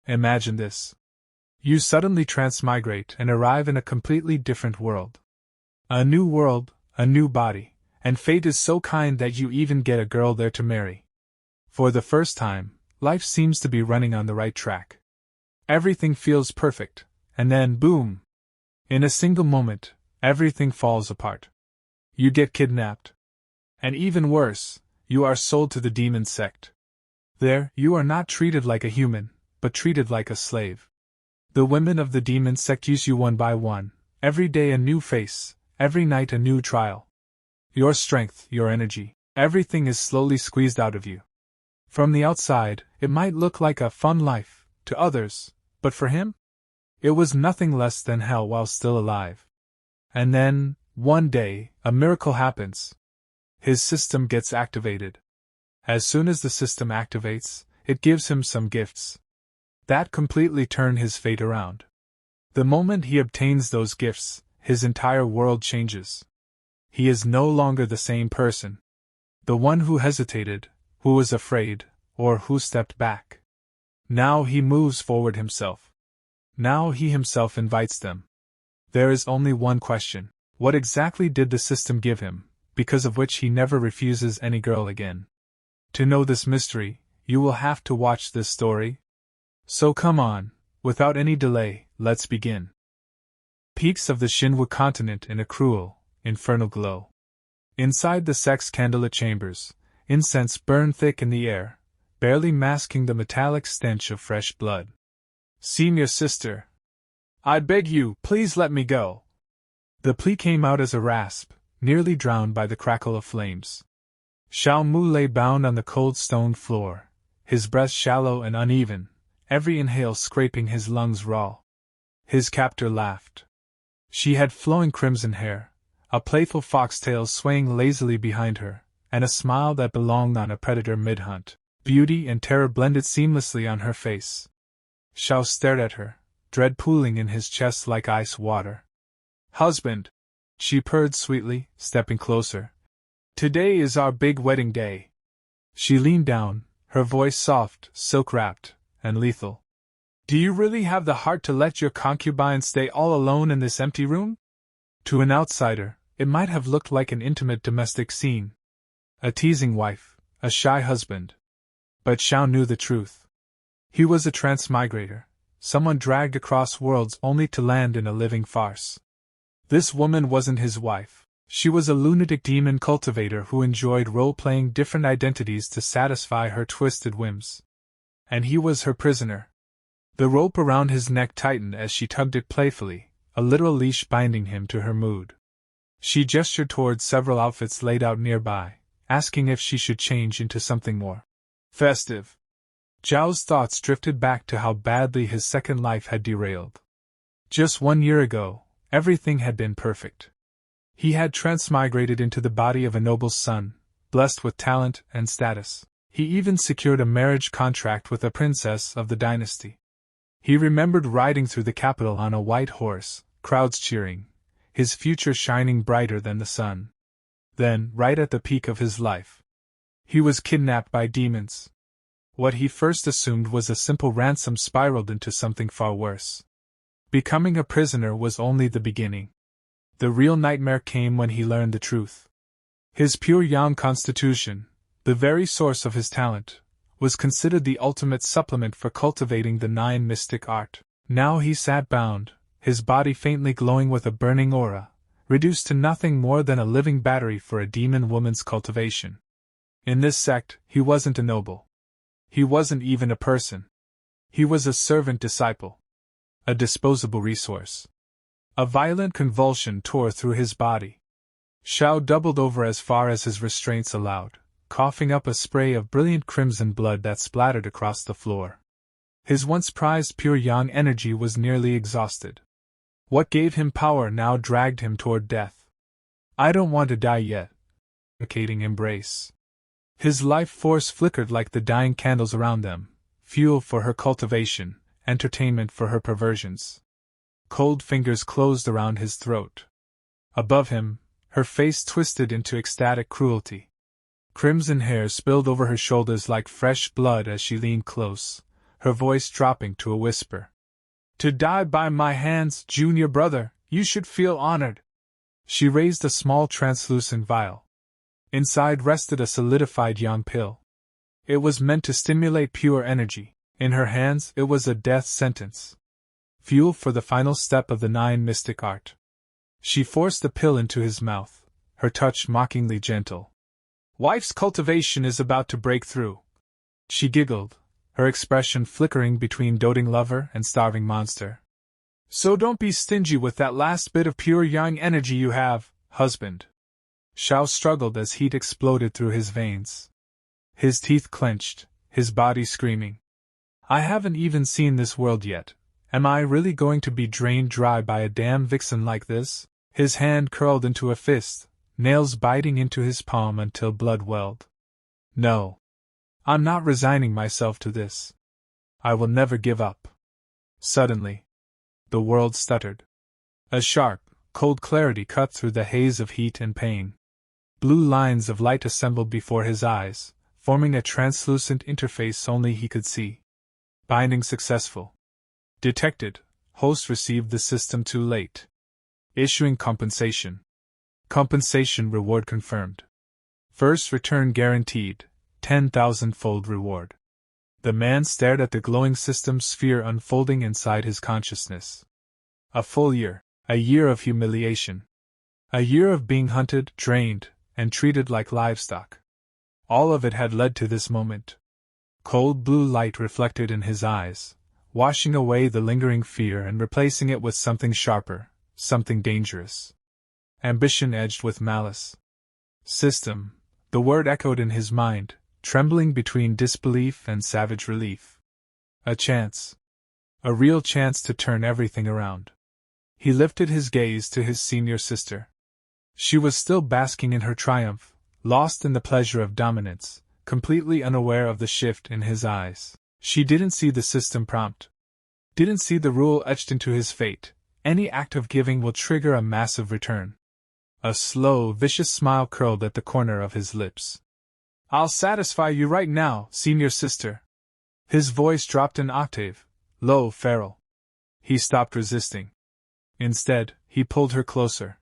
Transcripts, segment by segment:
Imagine this. You suddenly transmigrate and arrive in a completely different world. A new world, a new body, and fate is so kind that you even get a girl there to marry. For the first time, life seems to be running on the right track. Everything feels perfect, and then boom! In a single moment, everything falls apart. You get kidnapped. And even worse, you are sold to the Demon Sect. There, you are not treated like a human, but treated like a slave. The women of the Demon Sect use you one by one, every day a new face, every night a new trial. Your strength, your energy, everything is slowly squeezed out of you. From the outside, it might look like a fun life, to others, but for him? It was nothing less than hell while still alive. And then, one day, a miracle happens. His system gets activated. As soon as the system activates, it gives him some gifts. That completely turn his fate around. The moment he obtains those gifts, his entire world changes. He is no longer the same person. The one who hesitated, who was afraid, or who stepped back. Now he moves forward himself. Now he himself invites them. There is only one question: what exactly did the system give him, because of which he never refuses any girl again? To know this mystery, you will have to watch this story. So come on, without any delay, let's begin. Peaks of the Shinwa continent in a cruel, infernal glow. Inside the sect's candlelit chambers, incense burned thick in the air, barely masking the metallic stench of fresh blood. "Senior sister, I beg you, please let me go." The plea came out as a rasp, nearly drowned by the crackle of flames. Zhao Mu lay bound on the cold stone floor, his breath shallow and uneven, every inhale scraping his lungs raw. His captor laughed. She had flowing crimson hair, a playful foxtail swaying lazily behind her, and a smile that belonged on a predator mid-hunt. Beauty and terror blended seamlessly on her face. Zhao stared at her, dread pooling in his chest like ice water. "Husband," she purred sweetly, stepping closer. "Today is our big wedding day." She leaned down, her voice soft, silk-wrapped, and lethal. "Do you really have the heart to let your concubine stay all alone in this empty room?" To an outsider, it might have looked like an intimate domestic scene. A teasing wife, a shy husband. But Zhao knew the truth. He was a transmigrator, someone dragged across worlds only to land in a living farce. This woman wasn't his wife. She was a lunatic demon cultivator who enjoyed role-playing different identities to satisfy her twisted whims. And he was her prisoner. The rope around his neck tightened as she tugged it playfully, a literal leash binding him to her mood. She gestured towards several outfits laid out nearby, asking if she should change into something more festive. Zhao's thoughts drifted back to how badly his second life had derailed. Just 1 year ago, everything had been perfect. He had transmigrated into the body of a noble's son, blessed with talent and status. He even secured a marriage contract with a princess of the dynasty. He remembered riding through the capital on a white horse, crowds cheering, his future shining brighter than the sun. Then, right at the peak of his life, he was kidnapped by demons. What he first assumed was a simple ransom spiraled into something far worse. Becoming a prisoner was only the beginning. The real nightmare came when he learned the truth. His pure yang constitution, the very source of his talent, was considered the ultimate supplement for cultivating the 9 mystic art. Now he sat bound, his body faintly glowing with a burning aura, reduced to nothing more than a living battery for a demon woman's cultivation. In this sect, he wasn't a noble. He wasn't even a person. He was a servant disciple. A disposable resource. A violent convulsion tore through his body. Zhao doubled over as far as his restraints allowed, coughing up a spray of brilliant crimson blood that splattered across the floor. His once prized pure yang energy was nearly exhausted. What gave him power now dragged him toward death. "I don't want to die yet." Suffocating embrace. His life force flickered like the dying candles around them, fuel for her cultivation, entertainment for her perversions. Cold fingers closed around his throat. Above him, her face twisted into ecstatic cruelty. Crimson hair spilled over her shoulders like fresh blood as she leaned close, her voice dropping to a whisper. To die by my hands, junior brother, you should feel honored. She raised a small translucent vial. Inside rested a solidified yang pill. It was meant to stimulate pure energy. In her hands, it was a death sentence. Fuel for the final step of the 9 mystic art. She forced the pill into his mouth, her touch mockingly gentle. Wife's cultivation is about to break through. She giggled, her expression flickering between doting lover and starving monster. So don't be stingy with that last bit of pure yang energy you have, husband. Zhao struggled as heat exploded through his veins. His teeth clenched, his body screaming. I haven't even seen this world yet. Am I really going to be drained dry by a damn vixen like this? His hand curled into a fist, nails biting into his palm until blood welled. No. I'm not resigning myself to this. I will never give up. Suddenly, the world stuttered. A sharp, cold clarity cut through the haze of heat and pain. Blue lines of light assembled before his eyes, forming a translucent interface only he could see. Binding successful. Detected. Host received the system too late. Issuing compensation. Compensation reward confirmed. First return guaranteed. 10,000-fold reward. The man stared at the glowing system sphere unfolding inside his consciousness. A full year. A year of humiliation. A year of being hunted, drained, and treated like livestock. All of it had led to this moment. Cold blue light reflected in his eyes, washing away the lingering fear and replacing it with something sharper, something dangerous. Ambition edged with malice. System, the word echoed in his mind, trembling between disbelief and savage relief. A chance. A real chance to turn everything around. He lifted his gaze to his senior sister. She was still basking in her triumph, lost in the pleasure of dominance, completely unaware of the shift in his eyes. She didn't see the system prompt. Didn't see the rule etched into his fate. Any act of giving will trigger a massive return. A slow, vicious smile curled at the corner of his lips. I'll satisfy you right now, senior sister. His voice dropped an octave, low, feral. He stopped resisting. Instead, he pulled her closer.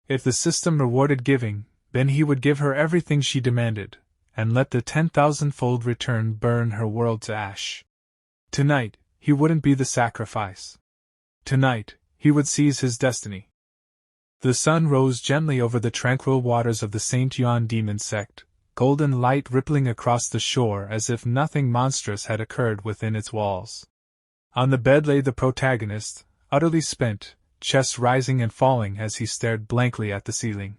If the system rewarded giving, then he would give her everything she demanded, and let the 10,000-fold return burn her world to ash. Tonight, he wouldn't be the sacrifice. Tonight, he would seize his destiny. The sun rose gently over the tranquil waters of the St. Yuan Demon Sect, golden light rippling across the shore as if nothing monstrous had occurred within its walls. On the bed lay the protagonist, utterly spent, chest rising and falling as he stared blankly at the ceiling.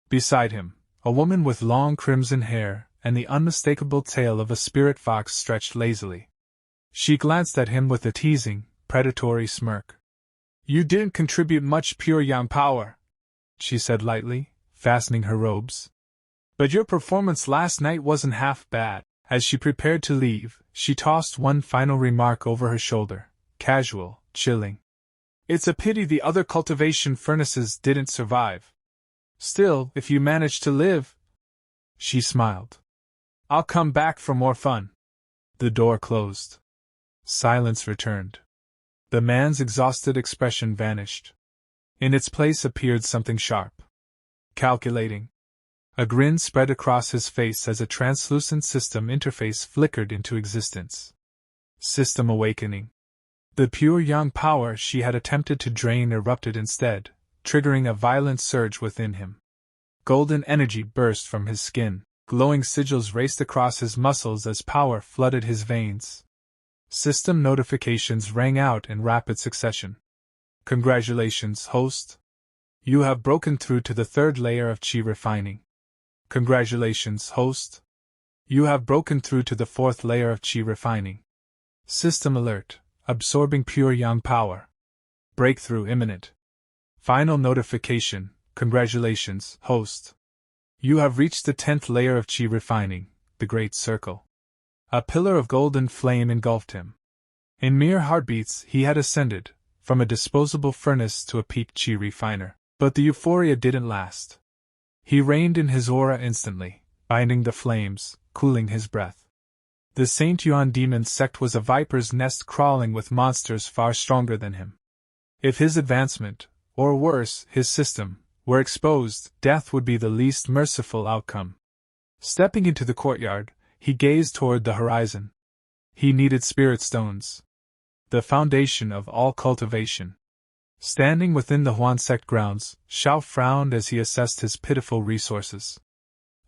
Beside him, a woman with long crimson hair and the unmistakable tail of a spirit fox stretched lazily. She glanced at him with a teasing, predatory smirk. You didn't contribute much pure yang power, she said lightly, fastening her robes. But your performance last night wasn't half bad. As she prepared to leave, she tossed one final remark over her shoulder, casual, chilling. It's a pity the other cultivation furnaces didn't survive. Still, if you manage to live... She smiled. I'll come back for more fun. The door closed. Silence returned. The man's exhausted expression vanished. In its place appeared something sharp. Calculating. A grin spread across his face as a translucent system interface flickered into existence. System awakening. The pure yang power she had attempted to drain erupted instead, triggering a violent surge within him. Golden energy burst from his skin, glowing sigils raced across his muscles as power flooded his veins. System notifications rang out in rapid succession. Congratulations, host. You have broken through to the 3rd layer of chi refining. Congratulations, host. You have broken through to the 4th layer of chi refining. System alert. Absorbing pure yang power. Breakthrough imminent. Final notification. Congratulations, host. You have reached the 10th layer of chi refining, the Great Circle. A pillar of golden flame engulfed him. In mere heartbeats he had ascended, from a disposable furnace to a peak chi refiner. But the euphoria didn't last. He reined in his aura instantly, binding the flames, cooling his breath. The Saint Yuan Demon Sect was a viper's nest crawling with monsters far stronger than him. If his advancement, or worse, his system, were exposed, death would be the least merciful outcome. Stepping into the courtyard, he gazed toward the horizon. He needed spirit stones, the foundation of all cultivation. Standing within the Huan Sect grounds, Zhao frowned as he assessed his pitiful resources.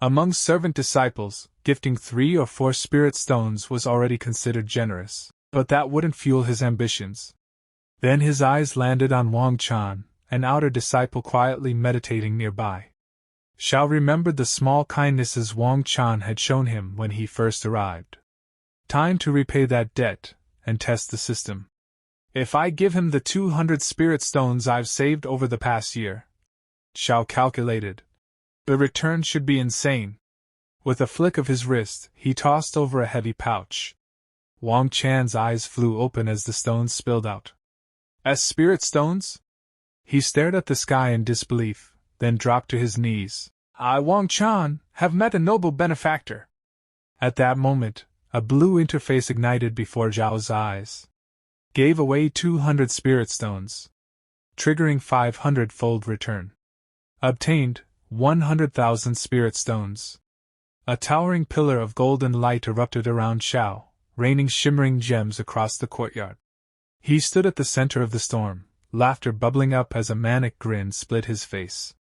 Among servant disciples, gifting 3 or 4 spirit stones was already considered generous, but that wouldn't fuel his ambitions. Then his eyes landed on Wang Chan, an outer disciple quietly meditating nearby. Zhao remembered the small kindnesses Wang Chan had shown him when he first arrived. Time to repay that debt, and test the system. If I give him the 200 spirit stones I've saved over the past year, Zhao calculated, the return should be insane. With a flick of his wrist, he tossed over a heavy pouch. Wang Chan's eyes flew open as the stones spilled out. As spirit stones? He stared at the sky in disbelief, then dropped to his knees. I, Wang Chan, have met a noble benefactor. At that moment, a blue interface ignited before Zhao's eyes. Gave away 200 spirit stones. Triggering 500-fold return. Obtained 100,000 spirit stones. A towering pillar of golden light erupted around Zhao, raining shimmering gems across the courtyard. He stood at the center of the storm, laughter bubbling up as a manic grin split his face.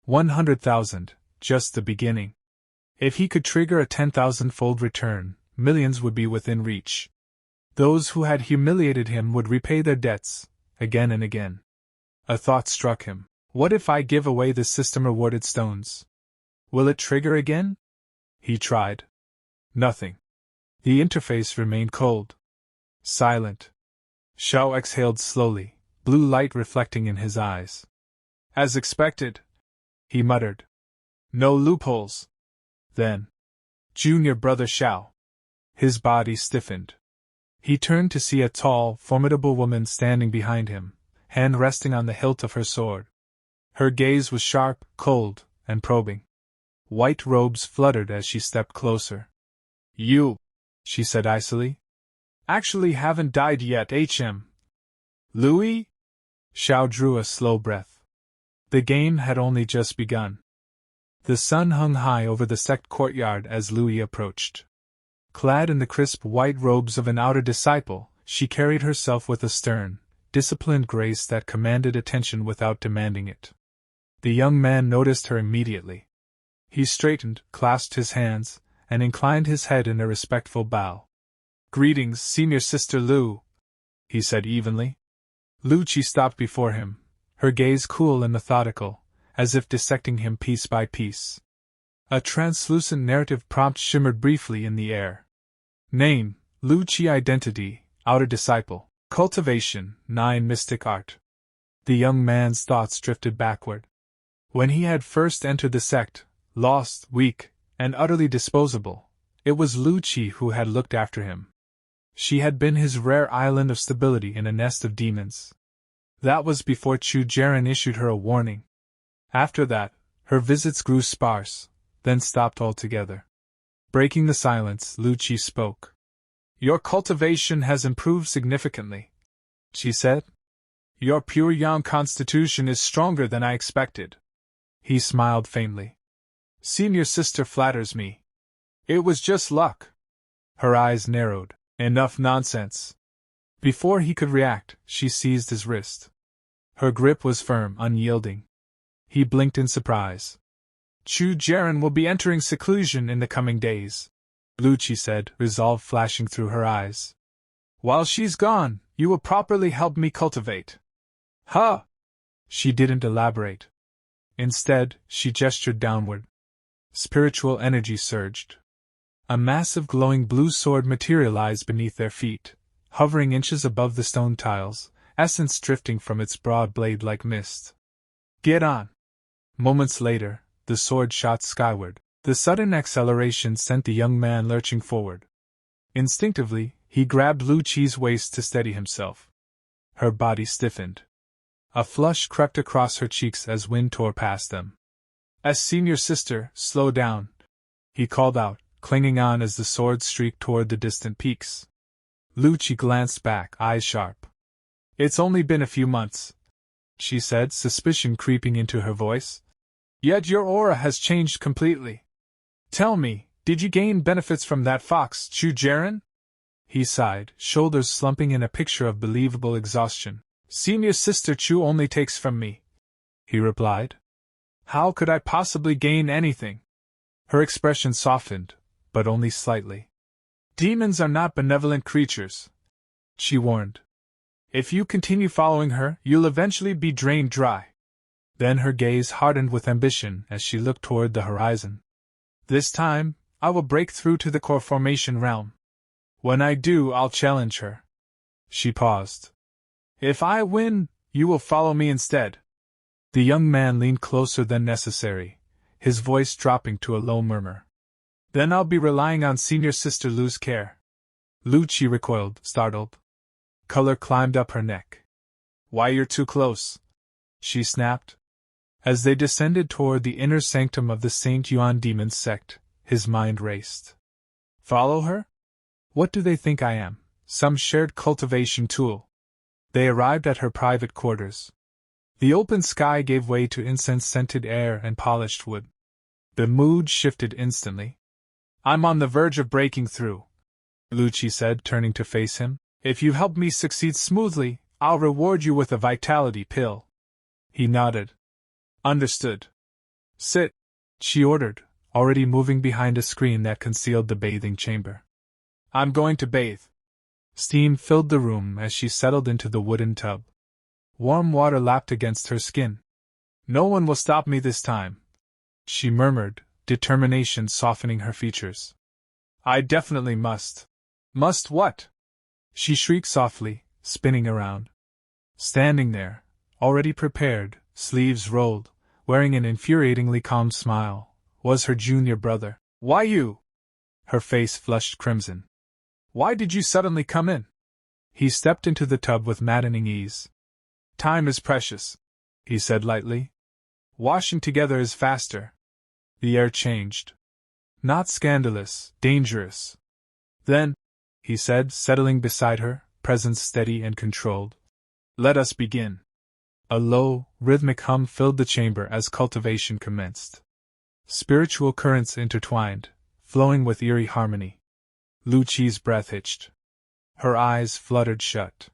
100,000, just the beginning. If he could trigger a 10,000-fold return, millions would be within reach. Those who had humiliated him would repay their debts, again and again. A thought struck him. What if I give away the system-rewarded stones? Will it trigger again? He tried. Nothing. The interface remained cold. Silent. Zhao exhaled slowly, blue light reflecting in his eyes. As expected, he muttered. No loopholes. Then, Junior Brother Zhao. His body stiffened. He turned to see a tall, formidable woman standing behind him, hand resting on the hilt of her sword. Her gaze was sharp, cold, and probing. White robes fluttered as she stepped closer. You, she said icily, actually haven't died yet, HM. Louis? Zhao drew a slow breath. The game had only just begun. The sun hung high over the sect courtyard as Louis approached. Clad in the crisp white robes of an outer disciple, she carried herself with a stern, disciplined grace that commanded attention without demanding it. The young man noticed her immediately. He straightened, clasped his hands, and inclined his head in a respectful bow. Greetings, Senior Sister Lu, he said evenly. Lu Qi stopped before him, her gaze cool and methodical, as if dissecting him piece by piece. A translucent narrative prompt shimmered briefly in the air. Name, Lu Qi. Identity, Outer Disciple. Cultivation, 9 Mystic Art. The young man's thoughts drifted backward. When he had first entered the sect, lost, weak, and utterly disposable, it was Lu Qi who had looked after him. She had been his rare island of stability in a nest of demons. That was before Chu Jiren issued her a warning. After that, her visits grew sparse, then stopped altogether. Breaking the silence, Lu Qi spoke. Your cultivation has improved significantly, she said. Your pure yang constitution is stronger than I expected. He smiled faintly. Senior Sister flatters me. It was just luck. Her eyes narrowed. Enough nonsense. Before he could react, she seized his wrist. Her grip was firm, unyielding. He blinked in surprise. Chu Jiren will be entering seclusion in the coming days, Lu Qi said, resolve flashing through her eyes. While she's gone, you will properly help me cultivate. Huh! She didn't elaborate. Instead, she gestured downward. Spiritual energy surged. A massive glowing blue sword materialized beneath their feet, hovering inches above the stone tiles, essence drifting from its broad blade like mist. Get on! Moments later, the sword shot skyward. The sudden acceleration sent the young man lurching forward. Instinctively, he grabbed Lu Qi's waist to steady himself. Her body stiffened. A flush crept across her cheeks as wind tore past them. As Senior Sister, slow down, he called out, clinging on as the sword streaked toward the distant peaks. Lucci glanced back, eyes sharp. "It's only been a few months," she said, suspicion creeping into her voice. "Yet your aura has changed completely. Tell me, did you gain benefits from that fox, Chu Jaren?" He sighed, shoulders slumping in a picture of believable exhaustion. "Senior Sister Chu only takes from me," he replied. "How could I possibly gain anything?" Her expression softened, but only slightly. "Demons are not benevolent creatures," she warned. "If you continue following her, you'll eventually be drained dry." Then her gaze hardened with ambition as she looked toward the horizon. "This time, I will break through to the core formation realm. When I do, I'll challenge her." She paused. "If I win, you will follow me instead." The young man leaned closer than necessary, his voice dropping to a low murmur. "Then I'll be relying on Senior Sister Lu's care." Lucci recoiled, startled. Color climbed up her neck. "Why, you're too close," she snapped. As they descended toward the inner sanctum of the St. Yuan Demon Sect, his mind raced. Follow her? What do they think I am, some shared cultivation tool? They arrived at her private quarters. The open sky gave way to incense-scented air and polished wood. The mood shifted instantly. "I'm on the verge of breaking through," Lucci said, turning to face him. "If you help me succeed smoothly, I'll reward you with a vitality pill." He nodded. "Understood. Sit," she ordered, already moving behind a screen that concealed the bathing chamber. "I'm going to bathe." Steam filled the room as she settled into the wooden tub. Warm water lapped against her skin. "No one will stop me this time," she murmured, determination softening her features. "I definitely must." "Must what?" she shrieked softly, spinning around. Standing there, already prepared, sleeves rolled, wearing an infuriatingly calm smile, was her junior brother. "Why you?" Her face flushed crimson. "Why did you suddenly come in?" He stepped into the tub with maddening ease. "Time is precious," he said lightly. "Washing together is faster." The air changed. "Not scandalous, dangerous." "Then," he said, settling beside her, presence steady and controlled, "let us begin." A low, rhythmic hum filled the chamber as cultivation commenced. Spiritual currents intertwined, flowing with eerie harmony. Lucci's breath hitched. Her eyes fluttered shut.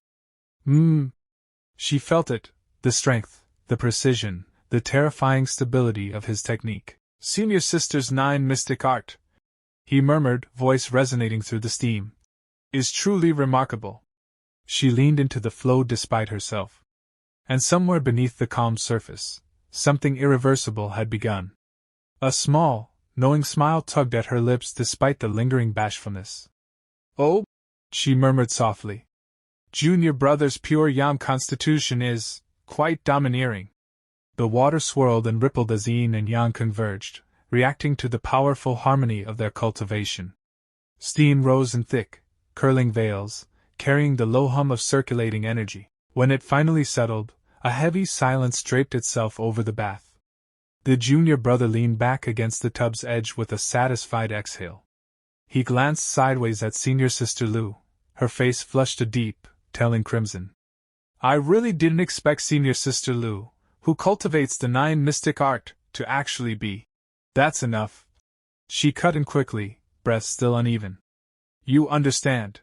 She felt it, the strength, the precision, the terrifying stability of his technique. "Senior Sister's 9 mystic art," he murmured, voice resonating through the steam, "is truly remarkable." She leaned into the flow despite herself. And somewhere beneath the calm surface, something irreversible had begun. A small, knowing smile tugged at her lips despite the lingering bashfulness. "Oh," she murmured softly. "Junior brother's pure Yam constitution is quite domineering." The water swirled and rippled as yin and yang converged, reacting to the powerful harmony of their cultivation. Steam rose in thick, curling veils, carrying the low hum of circulating energy. When it finally settled, a heavy silence draped itself over the bath. The junior brother leaned back against the tub's edge with a satisfied exhale. He glanced sideways at Senior Sister Lu, her face flushed a deep, telling crimson. "I really didn't expect Senior Sister Lu, who cultivates the 9 mystic art, to actually be." "That's enough." She cut in quickly, breath still uneven. "You understand.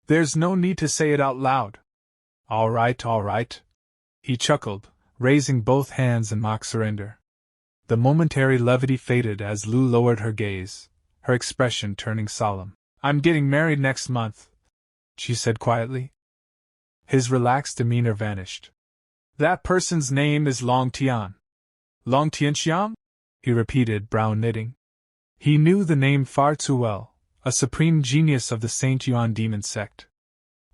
There's no need to say it out loud." All right, he chuckled, raising both hands in mock surrender. The momentary levity faded as Lu lowered her gaze, her expression turning solemn. "I'm getting married next month," she said quietly. His relaxed demeanor vanished. "That person's name is Long Tian." "Long Tianxiang?" he repeated, brow knitting. He knew the name far too well, a supreme genius of the St. Yuan Demon Sect.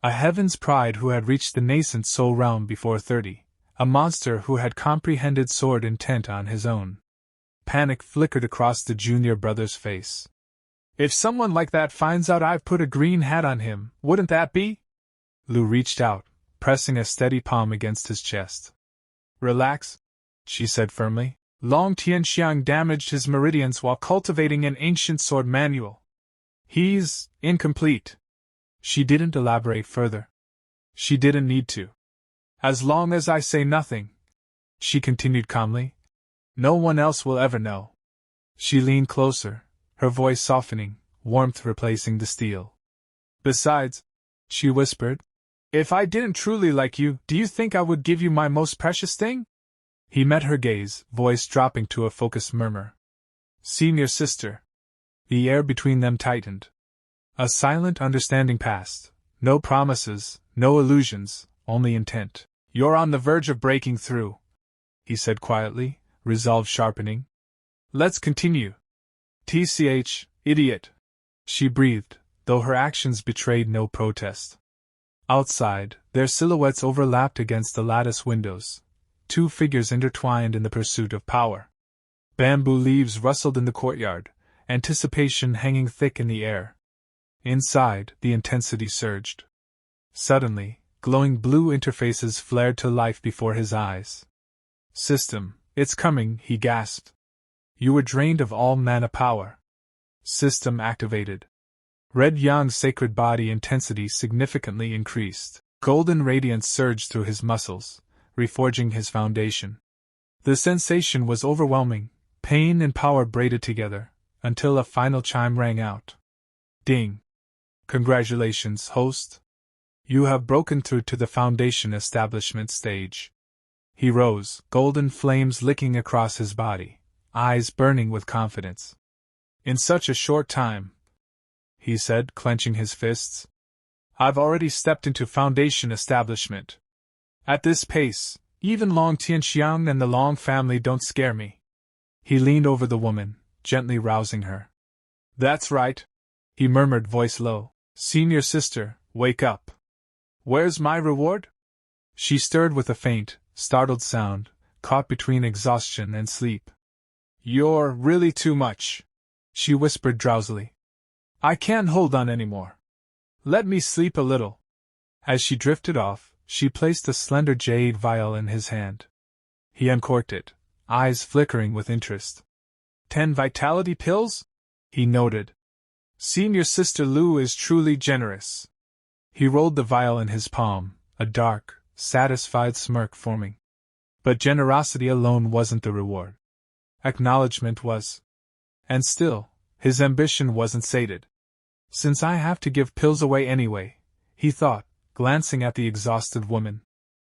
A heaven's pride who had reached the nascent soul realm before 30, a monster who had comprehended sword intent on his own. Panic flickered across the junior brother's face. "If someone like that finds out I've put a green hat on him, wouldn't that be?" Lu reached out, pressing a steady palm against his chest. "Relax," she said firmly. "Long Tianxiang damaged his meridians while cultivating an ancient sword manual. He's incomplete. She didn't elaborate further. She didn't need to. As long as I say nothing, she continued calmly, no one else will ever know. She leaned closer, her voice softening, warmth replacing the steel. Besides, she whispered, if I didn't truly like you, do you think I would give you my most precious thing? He met her gaze, voice dropping to a focused murmur. Senior sister. The air between them tightened. A silent understanding passed. No promises, no illusions, only intent. You're on the verge of breaking through, he said quietly, resolve sharpening. Let's continue. TCH, idiot, she breathed, though her actions betrayed no protest. Outside, their silhouettes overlapped against the lattice windows, two figures intertwined in the pursuit of power. Bamboo leaves rustled in the courtyard, anticipation hanging thick in the air. Inside, the intensity surged. Suddenly, glowing blue interfaces flared to life before his eyes. System, it's coming, he gasped. You were drained of all mana power. System activated. Red Yang's sacred body intensity significantly increased. Golden radiance surged through his muscles, reforging his foundation. The sensation was overwhelming, pain and power braided together, until a final chime rang out. Ding! Congratulations, host. You have broken through to the foundation establishment stage. He rose, golden flames licking across his body, eyes burning with confidence. In such a short time, he said, clenching his fists, I've already stepped into foundation establishment. At this pace, even Long Tianxiang and the Long family don't scare me. He leaned over the woman, gently rousing her. That's right, he murmured, voice low. Senior sister, wake up. Where's my reward? She stirred with a faint, startled sound, caught between exhaustion and sleep. You're really too much, she whispered drowsily. I can't hold on anymore. Let me sleep a little. As she drifted off, she placed a slender jade vial in his hand. He uncorked it, eyes flickering with interest. 10 vitality pills? He noted. Senior Sister Lu is truly generous. He rolled the vial in his palm, a dark, satisfied smirk forming. But generosity alone wasn't the reward. Acknowledgement was. And still, his ambition wasn't sated. Since I have to give pills away anyway, he thought, glancing at the exhausted woman.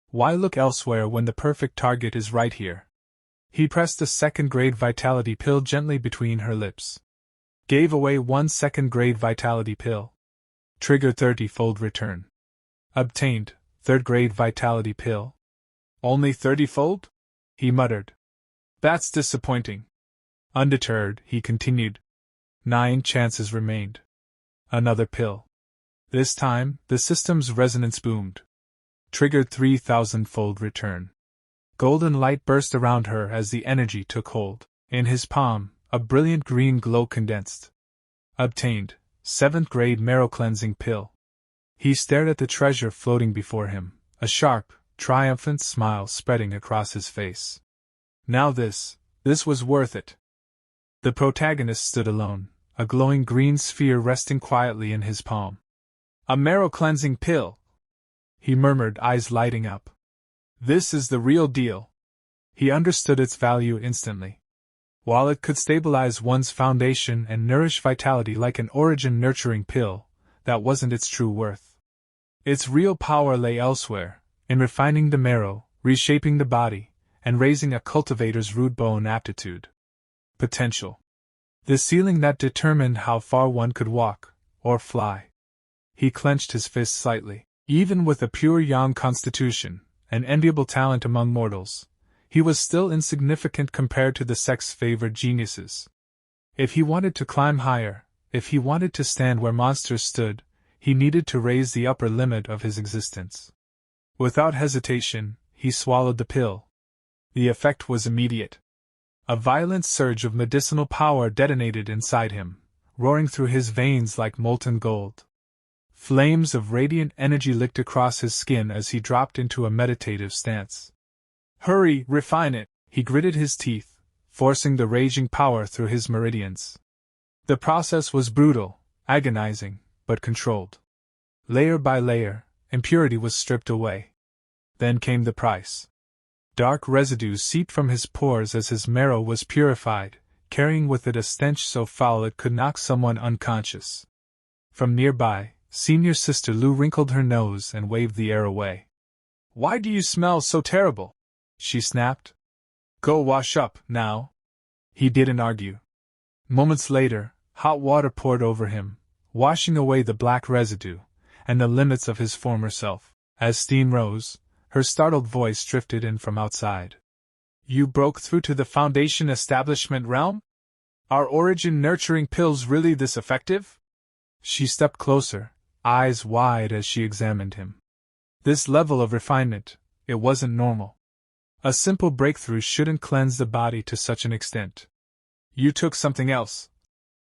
Why look elsewhere when the perfect target is right here? He pressed a second-grade vitality pill gently between her lips. Gave away 1 second-grade vitality pill. Trigger 30-fold return. Obtained, 3rd-grade vitality pill. Only 30-fold? He muttered. That's disappointing. Undeterred, he continued. 9 chances remained. Another pill. This time, the system's resonance boomed. Triggered 3,000-fold return. Golden light burst around her as the energy took hold. In his palm, a brilliant green glow condensed. Obtained, 7th-grade marrow cleansing pill. He stared at the treasure floating before him, a sharp, triumphant smile spreading across his face. Now this was worth it. The protagonist stood alone, a glowing green sphere resting quietly in his palm. A marrow cleansing pill, he murmured, eyes lighting up. This is the real deal. He understood its value instantly. While it could stabilize one's foundation and nourish vitality like an origin-nurturing pill, that wasn't its true worth. Its real power lay elsewhere, in refining the marrow, reshaping the body, and raising a cultivator's root bone aptitude. Potential. The ceiling that determined how far one could walk, or fly. He clenched his fist slightly. Even with a pure yang constitution, an enviable talent among mortals, he was still insignificant compared to the sex-favored geniuses. If he wanted to climb higher, if he wanted to stand where monsters stood, he needed to raise the upper limit of his existence. Without hesitation, he swallowed the pill. The effect was immediate. A violent surge of medicinal power detonated inside him, roaring through his veins like molten gold. Flames of radiant energy licked across his skin as he dropped into a meditative stance. Hurry, refine it, he gritted his teeth, forcing the raging power through his meridians. The process was brutal, agonizing, but controlled. Layer by layer, impurity was stripped away. Then came the price. Dark residue seeped from his pores as his marrow was purified, carrying with it a stench so foul it could knock someone unconscious. From nearby, Senior Sister Lu wrinkled her nose and waved the air away. "Why do you smell so terrible?" she snapped. "Go wash up, now." He didn't argue. Moments later, hot water poured over him, washing away the black residue, and the limits of his former self. As steam rose, her startled voice drifted in from outside. "You broke through to the Foundation establishment realm? Are origin-nurturing pills really this effective?" She stepped closer, eyes wide as she examined him. This level of refinement, it wasn't normal. A simple breakthrough shouldn't cleanse the body to such an extent. "You took something else,"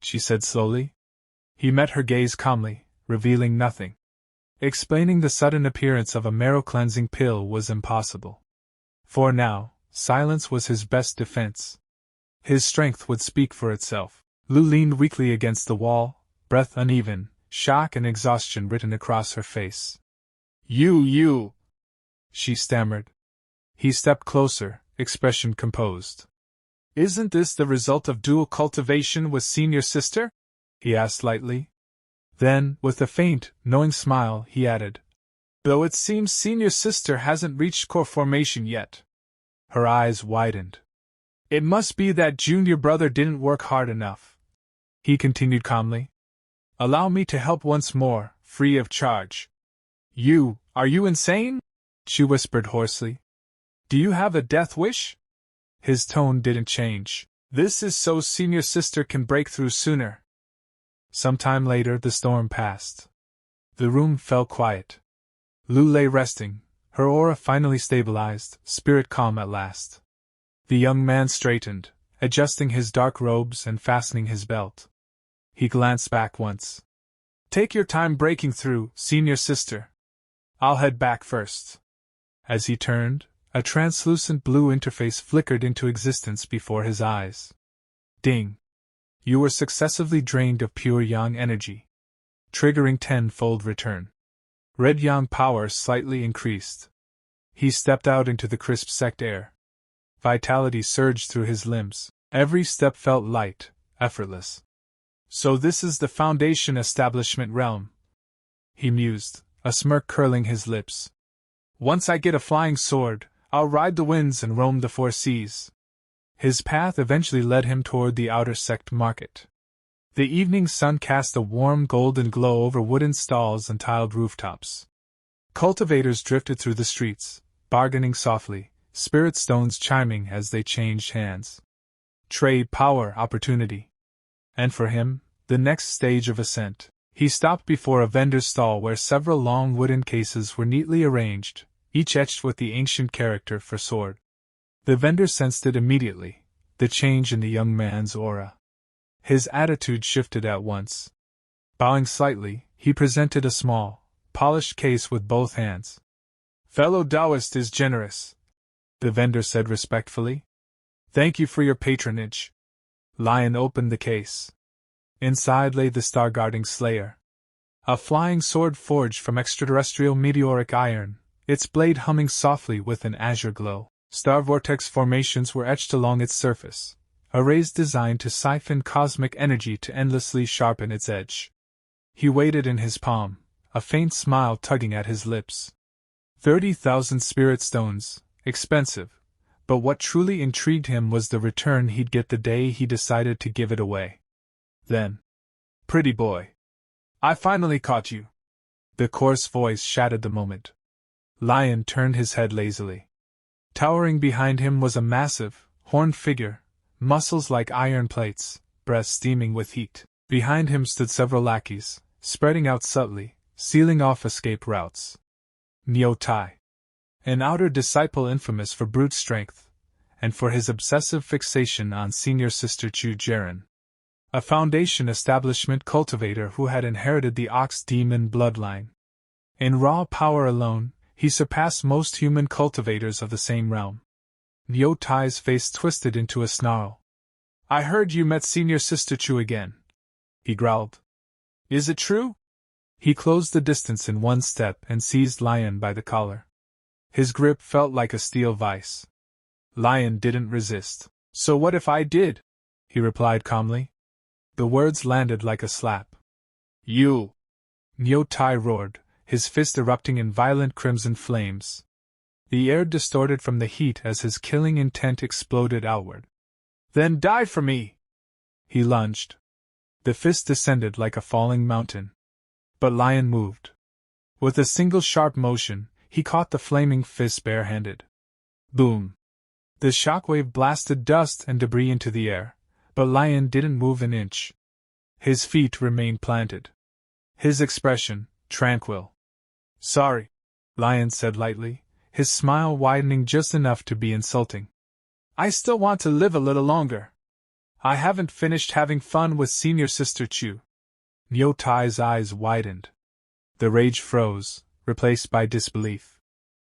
she said slowly. He met her gaze calmly, revealing nothing. Explaining the sudden appearance of a marrow-cleansing pill was impossible. For now, silence was his best defense. His strength would speak for itself. Lu leaned weakly against the wall, breath uneven, shock and exhaustion written across her face. You, she stammered. He stepped closer, expression composed. "Isn't this the result of dual cultivation with Senior Sister?" he asked lightly. Then, with a faint, knowing smile, he added, "Though it seems Senior Sister hasn't reached core formation yet." Her eyes widened. "It must be that Junior Brother didn't work hard enough," he continued calmly. "Allow me to help once more, free of charge." Are you insane?" she whispered hoarsely. "Do you have a death wish?" His tone didn't change. "This is so Senior Sister can break through sooner." Some time later the storm passed. The room fell quiet. Lu lay resting, her aura finally stabilized, spirit calm at last. The young man straightened, adjusting his dark robes and fastening his belt. He glanced back once. "Take your time breaking through, Senior Sister. I'll head back first." As he turned, a translucent blue interface flickered into existence before his eyes. Ding! You were successively drained of pure yang energy. Triggering tenfold return. Red yang power slightly increased. He stepped out into the crisp sect air. Vitality surged through his limbs. Every step felt light, effortless. "So this is the Foundation establishment realm," he mused, a smirk curling his lips. "Once I get a flying sword, I'll ride the winds and roam the four seas." His path eventually led him toward the outer sect market. The evening sun cast a warm golden glow over wooden stalls and tiled rooftops. Cultivators drifted through the streets, bargaining softly, spirit stones chiming as they changed hands. Trade, power, opportunity. And for him, the next stage of ascent. He stopped before a vendor's stall where several long wooden cases were neatly arranged, each etched with the ancient character for sword. The vendor sensed it immediately, the change in the young man's aura. His attitude shifted at once. Bowing slightly, he presented a small, polished case with both hands. "Fellow Taoist is generous," the vendor said respectfully. "Thank you for your patronage." Lion opened the case. Inside lay the star-guarding slayer. A flying sword forged from extraterrestrial meteoric iron, its blade humming softly with an azure glow. Star vortex formations were etched along its surface, a rays designed to siphon cosmic energy to endlessly sharpen its edge. He weighed it in his palm, a faint smile tugging at his lips. 30,000 spirit stones, expensive, but what truly intrigued him was the return he'd get the day he decided to give it away. Then, "Pretty boy, I finally caught you." The coarse voice shattered the moment. Lion turned his head lazily. Towering behind him was a massive, horned figure, muscles like iron plates, breast steaming with heat. Behind him stood several lackeys, spreading out subtly, sealing off escape routes. Neo Tai, an outer disciple infamous for brute strength, and for his obsessive fixation on Senior Sister Chu Jaren. A Foundation establishment cultivator who had inherited the Ox Demon bloodline. In raw power alone, he surpassed most human cultivators of the same realm. Neo Tai's face twisted into a snarl. "I heard you met Senior Sister Chu again," he growled. Is it true? He closed the distance in one step and seized Lion by the collar. His grip felt like a steel vice. Lion didn't resist. So what if I did? He replied calmly. The words landed like a slap. You! Niu Tai roared, his fist erupting in violent crimson flames. The air distorted from the heat as his killing intent exploded outward. Then die for me! He lunged. The fist descended like a falling mountain. But Lion moved. With a single sharp motion, he caught the flaming fist barehanded. Boom! The shockwave blasted dust and debris into the air, but Lion didn't move an inch. His feet remained planted. His expression, tranquil. Sorry, Lion said lightly, his smile widening just enough to be insulting. I still want to live a little longer. I haven't finished having fun with Senior Sister Chu. Niu Tai's eyes widened. The rage froze, replaced by disbelief.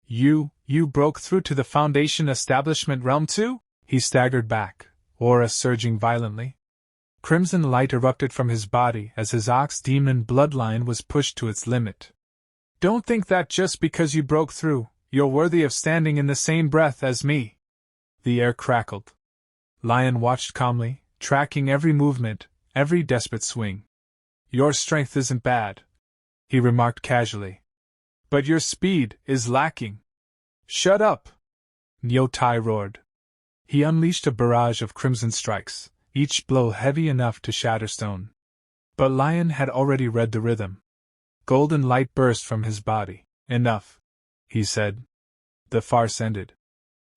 You broke through to the Foundation establishment realm too? He staggered back, aura surging violently. Crimson light erupted from his body as his ox demon bloodline was pushed to its limit. Don't think that just because you broke through, you're worthy of standing in the same breath as me. The air crackled. Lion watched calmly, tracking every movement, every desperate swing. Your strength isn't bad, he remarked casually. But your speed is lacking. Shut up! Niu Tai roared. He unleashed a barrage of crimson strikes, each blow heavy enough to shatter stone. But Lion had already read the rhythm. Golden light burst from his body. Enough, he said. The farce ended.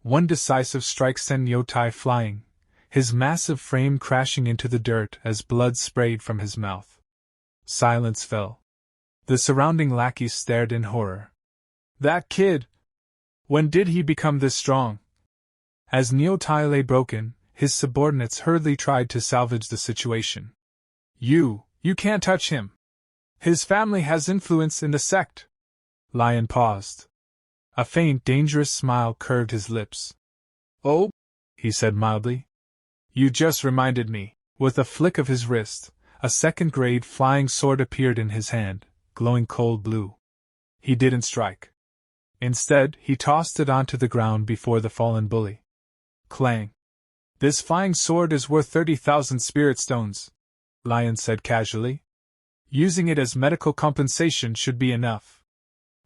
One decisive strike sent Niu Tai flying, his massive frame crashing into the dirt as blood sprayed from his mouth. Silence fell. The surrounding lackeys stared in horror. That kid! When did he become this strong? As Niu Tai lay broken, his subordinates hurriedly tried to salvage the situation. You can't touch him. His family has influence in the sect. Lion paused. A faint, dangerous smile curved his lips. Oh, he said mildly. You just reminded me. With a flick of his wrist, a second-grade flying sword appeared in his hand, glowing cold blue. He didn't strike. Instead, he tossed it onto the ground before the fallen bully. Clang. This flying sword is worth 30,000 spirit stones, Lion said casually. Using it as medical compensation should be enough.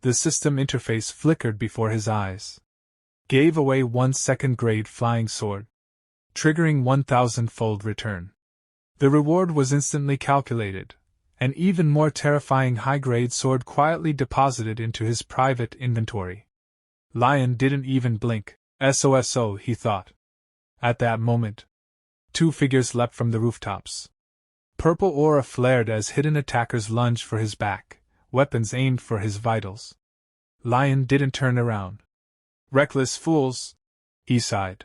The system interface flickered before his eyes. Gave away 1 second-grade flying sword, triggering 1,000-fold return. The reward was instantly calculated. An even more terrifying high-grade sword quietly deposited into his private inventory. Lion didn't even blink. SOSO, he thought. At that moment, 2 figures leapt from the rooftops. Purple aura flared as hidden attackers lunged for his back, weapons aimed for his vitals. Lion didn't turn around. Reckless fools, he sighed.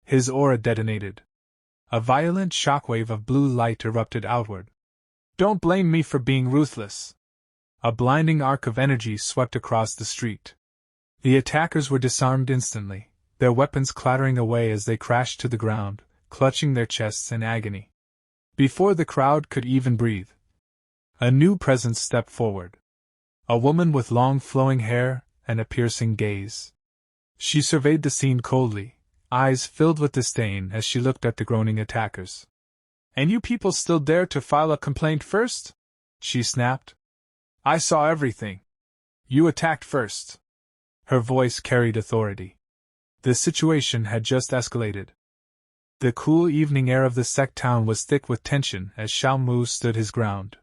His aura detonated. A violent shockwave of blue light erupted outward. Don't blame me for being ruthless. A blinding arc of energy swept across the street. The attackers were disarmed instantly, their weapons clattering away as they crashed to the ground, clutching their chests in agony. Before the crowd could even breathe, a new presence stepped forward. A woman with long flowing hair and a piercing gaze. She surveyed the scene coldly, eyes filled with disdain as she looked at the groaning attackers. And you people still dare to file a complaint first? She snapped. I saw everything. You attacked first. Her voice carried authority. The situation had just escalated. The cool evening air of the sect town was thick with tension as Zhao Mu stood his ground.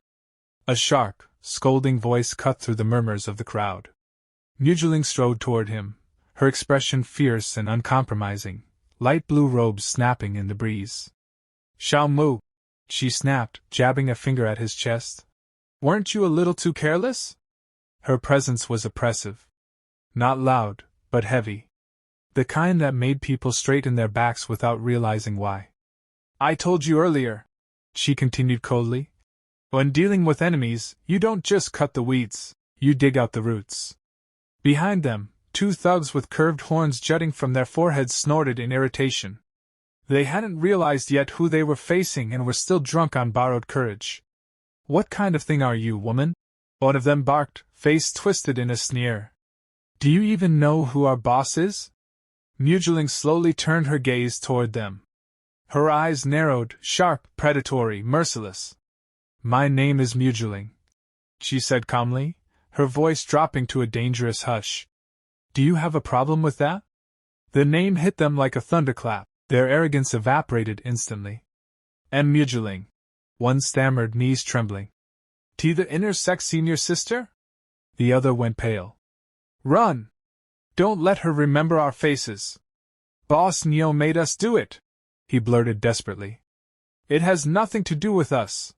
A sharp, scolding voice cut through the murmurs of the crowd. Mu Jiuling strode toward him, her expression fierce and uncompromising, light blue robes snapping in the breeze. Zhao Mu, she snapped, jabbing a finger at his chest. Weren't you a little too careless? Her presence was oppressive. Not loud, but heavy. The kind that made people straighten their backs without realizing why. I told you earlier, she continued coldly. When dealing with enemies, you don't just cut the weeds, you dig out the roots. Behind them, 2 thugs with curved horns jutting from their foreheads snorted in irritation. They hadn't realized yet who they were facing and were still drunk on borrowed courage. What kind of thing are you, woman? One of them barked, face twisted in a sneer. Do you even know who our boss is? Mu Jiuling slowly turned her gaze toward them. Her eyes narrowed, sharp, predatory, merciless. My name is Mu Jiuling, she said calmly, her voice dropping to a dangerous hush. Do you have a problem with that? The name hit them like a thunderclap, their arrogance evaporated instantly. And Mu Jiuling, one stammered, knees trembling. The inner sect senior sister? The other went pale. Run! Don't let her remember our faces. Boss Neo made us do it, he blurted desperately. It has nothing to do with us.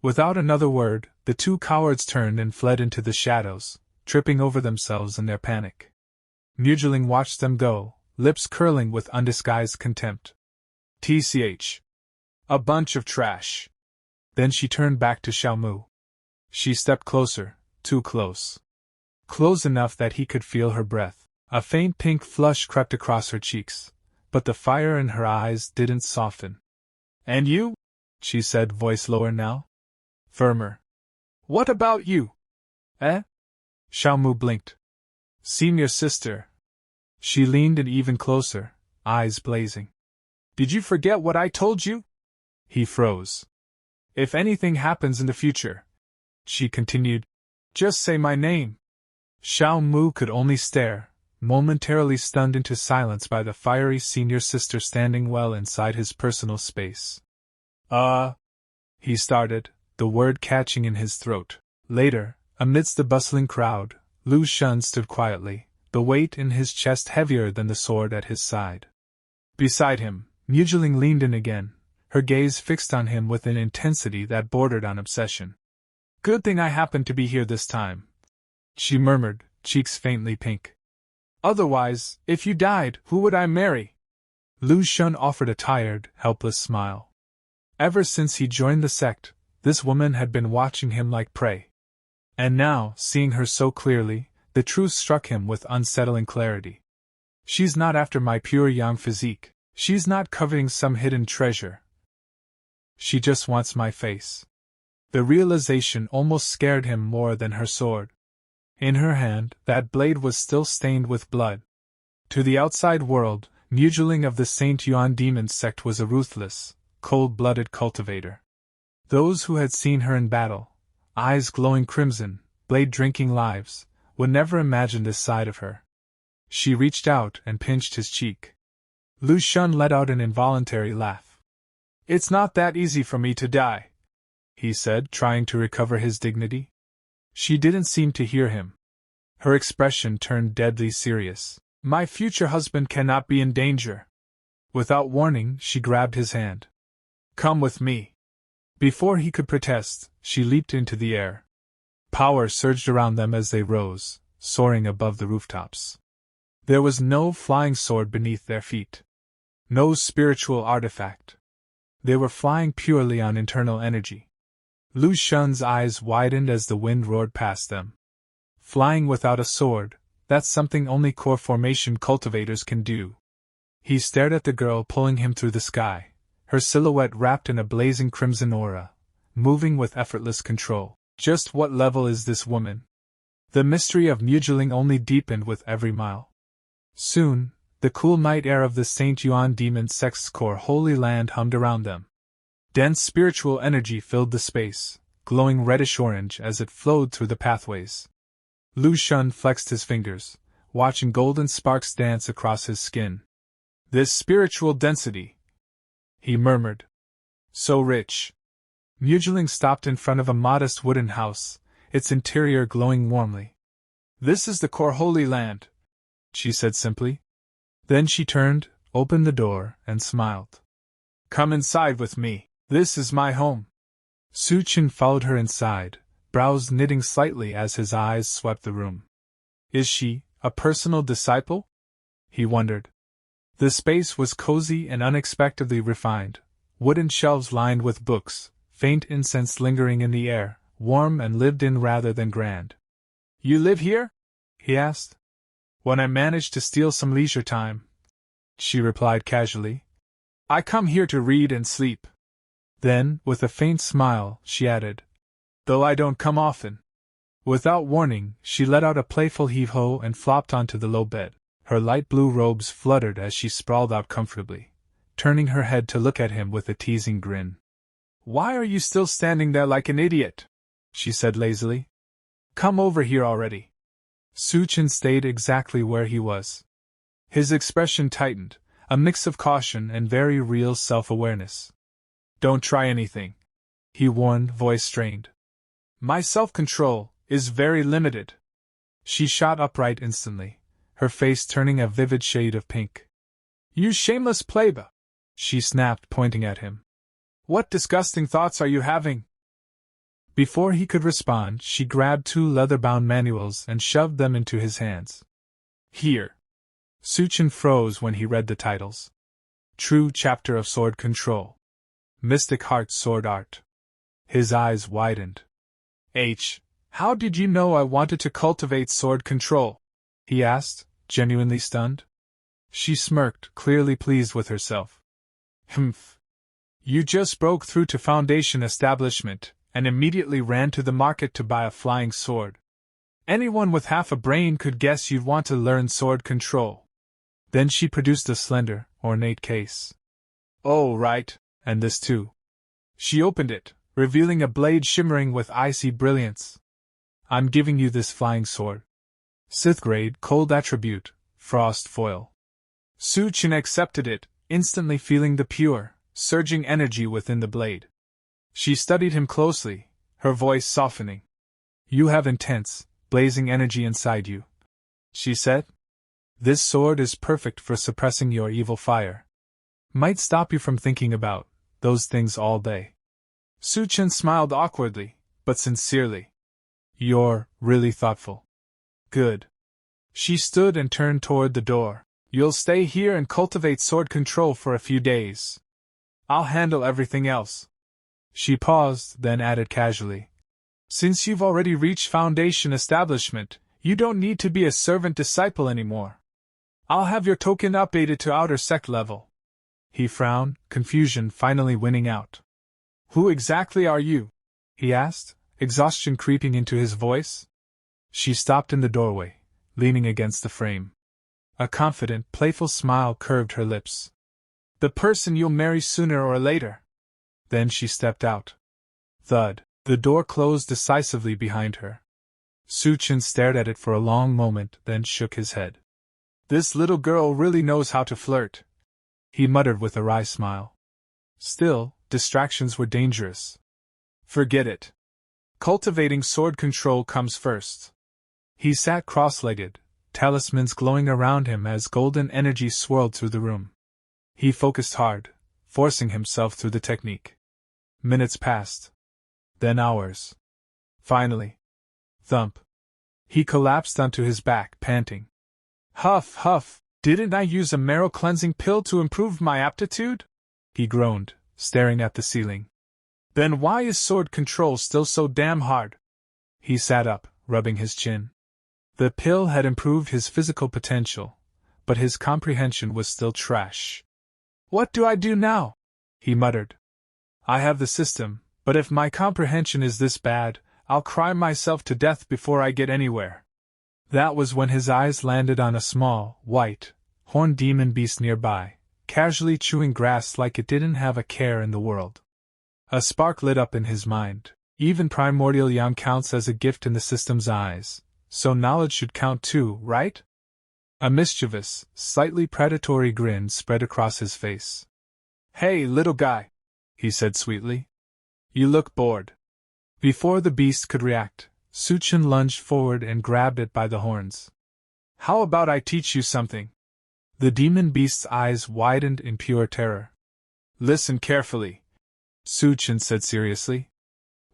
Without another word, the two cowards turned and fled into the shadows, tripping over themselves in their panic. Mu Jiuling watched them go, lips curling with undisguised contempt. TCH. A bunch of trash. Then she turned back to Zhao Mu. She stepped closer, too close. Close enough that he could feel her breath. A faint pink flush crept across her cheeks, but the fire in her eyes didn't soften. And you? She said, voice lower now. Firmer. What about you? Eh? Zhao Mu blinked. Senior sister. She leaned in even closer, eyes blazing. Did you forget what I told you? He froze. If anything happens in the future, she continued, just say my name. Zhao Mu could only stare, momentarily stunned into silence by the fiery senior sister standing well inside his personal space. He started, the word catching in his throat. Later, amidst the bustling crowd, Lu Shun stood quietly, the weight in his chest heavier than the sword at his side. Beside him, Mu Jiuling leaned in again, her gaze fixed on him with an intensity that bordered on obsession. Good thing I happened to be here this time, she murmured, cheeks faintly pink. Otherwise, if you died, who would I marry? Lu Shun offered a tired, helpless smile. Ever since he joined the sect, this woman had been watching him like prey. And now, seeing her so clearly, the truth struck him with unsettling clarity. She's not after my pure young physique. She's not coveting some hidden treasure. She just wants my face. The realization almost scared him more than her sword. In her hand, that blade was still stained with blood. To the outside world, Mu Jiuling of the Saint Yuan Demon Sect was a ruthless, cold-blooded cultivator. Those who had seen her in battle, eyes glowing crimson, blade-drinking lives, would never imagine this side of her. She reached out and pinched his cheek. Lu Shun let out an involuntary laugh. It's not that easy for me to die, he said, trying to recover his dignity. She didn't seem to hear him. Her expression turned deadly serious. My future husband cannot be in danger. Without warning, she grabbed his hand. Come with me. Before he could protest, she leaped into the air. Power surged around them as they rose, soaring above the rooftops. There was no flying sword beneath their feet. No spiritual artifact. They were flying purely on internal energy. Lu Shun's eyes widened as the wind roared past them. Flying without a sword, that's something only core formation cultivators can do. He stared at the girl pulling him through the sky, her silhouette wrapped in a blazing crimson aura, moving with effortless control. Just what level is this woman? The mystery of Mu Jiuling only deepened with every mile. Soon, the cool night air of the Saint Yuan Demon Sect's core holy land hummed around them. Dense spiritual energy filled the space, glowing reddish-orange as it flowed through the pathways. Lu Shun flexed his fingers, watching golden sparks dance across his skin. This spiritual density, he murmured. So rich. Mu Jiuling stopped in front of a modest wooden house, its interior glowing warmly. This is the core holy land, she said simply. Then she turned, opened the door, and smiled. Come inside with me. This is my home. Su Chen followed her inside, brows knitting slightly as his eyes swept the room. Is she a personal disciple? He wondered. The space was cozy and unexpectedly refined, wooden shelves lined with books, faint incense lingering in the air, warm and lived in rather than grand. You live here? He asked. When I manage to steal some leisure time, she replied casually. I come here to read and sleep. Then, with a faint smile, she added, though I don't come often. Without warning, she let out a playful heave-ho and flopped onto the low bed. Her light blue robes fluttered as she sprawled out comfortably, turning her head to look at him with a teasing grin. Why are you still standing there like an idiot? She said lazily. Come over here already. Su-chin stayed exactly where he was. His expression tightened, a mix of caution and very real self-awareness. Don't try anything, he warned, voice strained. My self-control is very limited. She shot upright instantly, her face turning a vivid shade of pink. You shameless pleba! She snapped, pointing at him. What disgusting thoughts are you having? Before he could respond, she grabbed 2 leather-bound manuals and shoved them into his hands. Here. Su-chin froze when he read the titles. True Chapter of Sword Control. Mystic Heart Sword Art. His eyes widened. How did you know I wanted to cultivate sword control? He asked, genuinely stunned. She smirked, clearly pleased with herself. Humph. You just broke through to Foundation establishment, and immediately ran to the market to buy a flying sword. Anyone with half a brain could guess you'd want to learn sword control. Then she produced a slender, ornate case. Oh, right, and this too. She opened it, revealing a blade shimmering with icy brilliance. I'm giving you this flying sword. Sixth grade, cold attribute, frost foil. Su-chin accepted it, instantly feeling the pure, surging energy within the blade. She studied him closely, her voice softening. You have intense, blazing energy inside you, she said. This sword is perfect for suppressing your evil fire. Might stop you from thinking about those things all day. Su-chin smiled awkwardly, but sincerely. You're really thoughtful. Good. She stood and turned toward the door. You'll stay here and cultivate sword control for a few days. I'll handle everything else. She paused, then added casually. Since you've already reached Foundation establishment, you don't need to be a servant disciple anymore. I'll have your token updated to outer sect level. He frowned, confusion finally winning out. Who exactly are you? He asked, exhaustion creeping into his voice. She stopped in the doorway, leaning against the frame. A confident, playful smile curved her lips. The person you'll marry sooner or later. Then she stepped out. Thud. The door closed decisively behind her. Su-chin stared at it for a long moment, then shook his head. This little girl really knows how to flirt, he muttered with a wry smile. Still, distractions were dangerous. Forget it. Cultivating sword control comes first. He sat cross-legged, talismans glowing around him as golden energy swirled through the room. He focused hard, forcing himself through the technique. Minutes passed. Then hours. Finally. Thump. He collapsed onto his back, panting. Huff, huff, didn't I use a marrow cleansing pill to improve my aptitude? He groaned, staring at the ceiling. Then why is sword control still so damn hard? He sat up, rubbing his chin. The pill had improved his physical potential, but his comprehension was still trash. What do I do now? He muttered. I have the system, but if my comprehension is this bad, I'll cry myself to death before I get anywhere. That was when his eyes landed on a small, white, horned demon beast nearby, casually chewing grass like it didn't have a care in the world. A spark lit up in his mind. Even primordial yang counts as a gift in the system's eyes, so knowledge should count too, right? A mischievous, slightly predatory grin spread across his face. Hey, little guy, he said sweetly. You look bored. Before the beast could react, Su-chin lunged forward and grabbed it by the horns. How about I teach you something? The demon beast's eyes widened in pure terror. Listen carefully, Su-chin said seriously.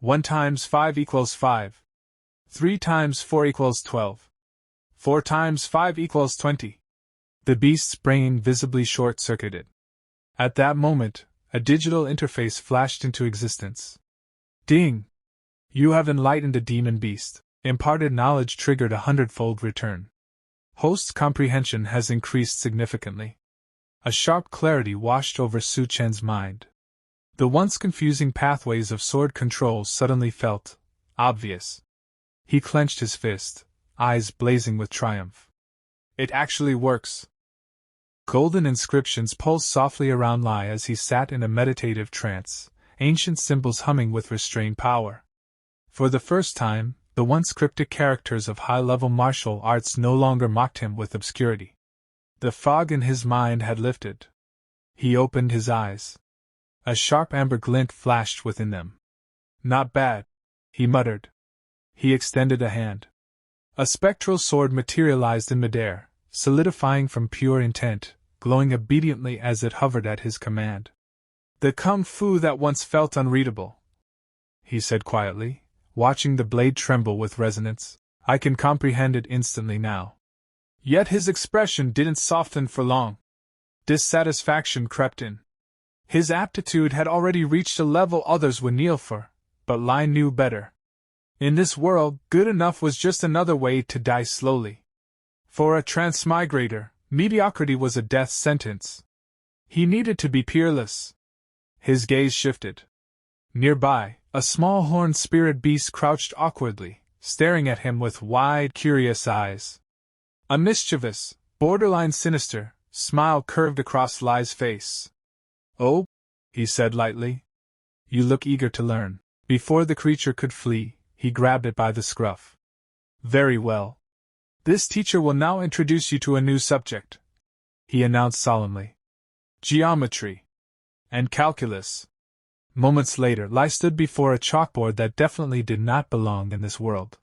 1 times 5 equals 5. 3 times 4 equals 12. 4 times 5 equals 20. The beast's brain visibly short-circuited. At that moment, a digital interface flashed into existence. Ding! You have enlightened a demon beast. Imparted knowledge triggered 100-fold return. Host's comprehension has increased significantly. A sharp clarity washed over Su-chin's mind. The once confusing pathways of sword control suddenly felt obvious. He clenched his fist, eyes blazing with triumph. It actually works. Golden inscriptions pulsed softly around Lai as he sat in a meditative trance, ancient symbols humming with restrained power. For the first time, the once cryptic characters of high-level martial arts no longer mocked him with obscurity. The fog in his mind had lifted. He opened his eyes. A sharp amber glint flashed within them. Not bad, he muttered. He extended a hand. A spectral sword materialized in midair, solidifying from pure intent, glowing obediently as it hovered at his command. The kung fu that once felt unreadable, he said quietly, watching the blade tremble with resonance. I can comprehend it instantly now. Yet his expression didn't soften for long. Dissatisfaction crept in. His aptitude had already reached a level others would kneel for, but Lai knew better. In this world, good enough was just another way to die slowly. For a transmigrator, mediocrity was a death sentence. He needed to be peerless. His gaze shifted. Nearby, a small horned spirit beast crouched awkwardly, staring at him with wide, curious eyes. A mischievous, borderline sinister, smile curved across Lai's face. Oh, he said lightly. You look eager to learn. Before the creature could flee, he grabbed it by the scruff. Very well. This teacher will now introduce you to a new subject, he announced solemnly. Geometry. And calculus. Moments later, Lai stood before a chalkboard that definitely did not belong in this world.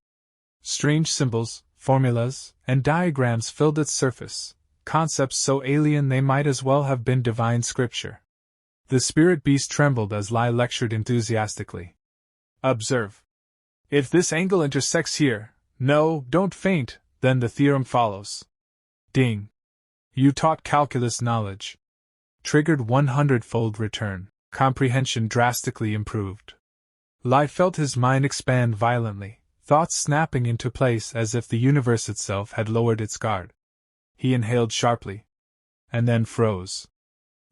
Strange symbols, formulas, and diagrams filled its surface, concepts so alien they might as well have been divine scripture. The spirit beast trembled as Lai lectured enthusiastically. Observe. If this angle intersects here, no, don't faint, then the theorem follows. Ding. You taught calculus knowledge. Triggered 100-fold return. Comprehension drastically improved. Lai felt his mind expand violently, thoughts snapping into place as if the universe itself had lowered its guard. He inhaled sharply. And then froze.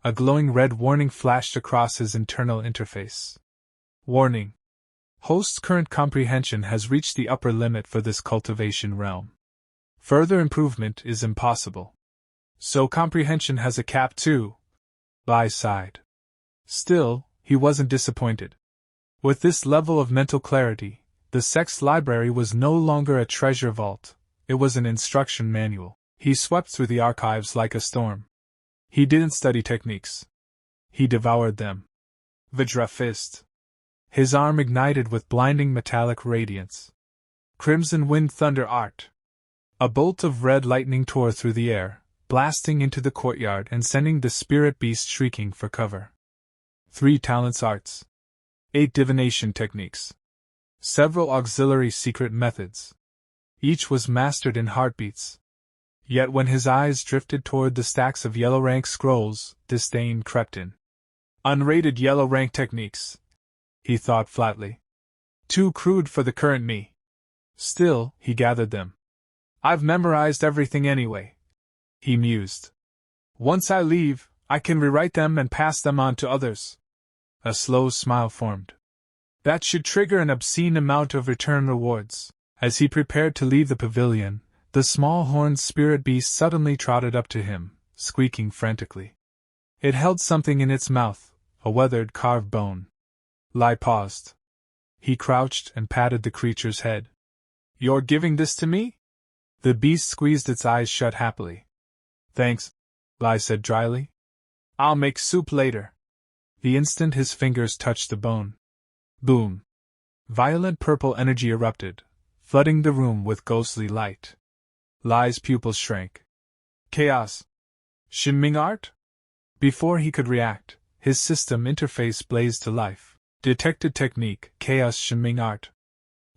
A glowing red warning flashed across his internal interface. Warning. Host's current comprehension has reached the upper limit for this cultivation realm. Further improvement is impossible. So comprehension has a cap too. Lai sighed. Still, he wasn't disappointed. With this level of mental clarity, the sect's library was no longer a treasure vault, it was an instruction manual. He swept through the archives like a storm. He didn't study techniques. He devoured them. Vajra fist. His arm ignited with blinding metallic radiance. Crimson wind thunder art. A bolt of red lightning tore through the air, blasting into the courtyard and sending the spirit beast shrieking for cover. 3 talents arts. 8 divination techniques. Several auxiliary secret methods. Each was mastered in heartbeats. Yet when his eyes drifted toward the stacks of yellow rank scrolls, disdain crept in. Unrated yellow rank techniques, he thought flatly. Too crude for the current me. Still, he gathered them. I've memorized everything anyway, he mused. Once I leave, I can rewrite them and pass them on to others. A slow smile formed. That should trigger an obscene amount of return rewards. As he prepared to leave the pavilion, the small horned spirit beast suddenly trotted up to him, squeaking frantically. It held something in its mouth, a weathered carved bone. Lai paused. He crouched and patted the creature's head. You're giving this to me? The beast squeezed its eyes shut happily. Thanks, Lai said dryly. I'll make soup later. The instant his fingers touched the bone. Boom. Violent purple energy erupted, flooding the room with ghostly light. Lai's pupils shrank. Chaos. Shinming art? Before he could react, his system interface blazed to life. Detected technique, Chaos Shinming art.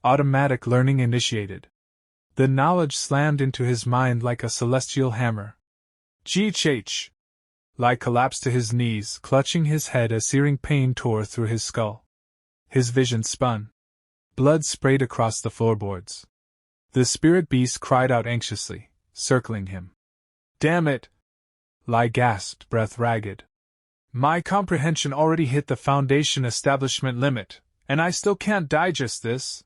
Automatic learning initiated. The knowledge slammed into his mind like a celestial hammer. GHH. Lai collapsed to his knees, clutching his head as searing pain tore through his skull. His vision spun. Blood sprayed across the floorboards. The spirit beast cried out anxiously, circling him. Damn it! Lai gasped, breath ragged. My comprehension already hit the Foundation establishment limit, and I still can't digest this.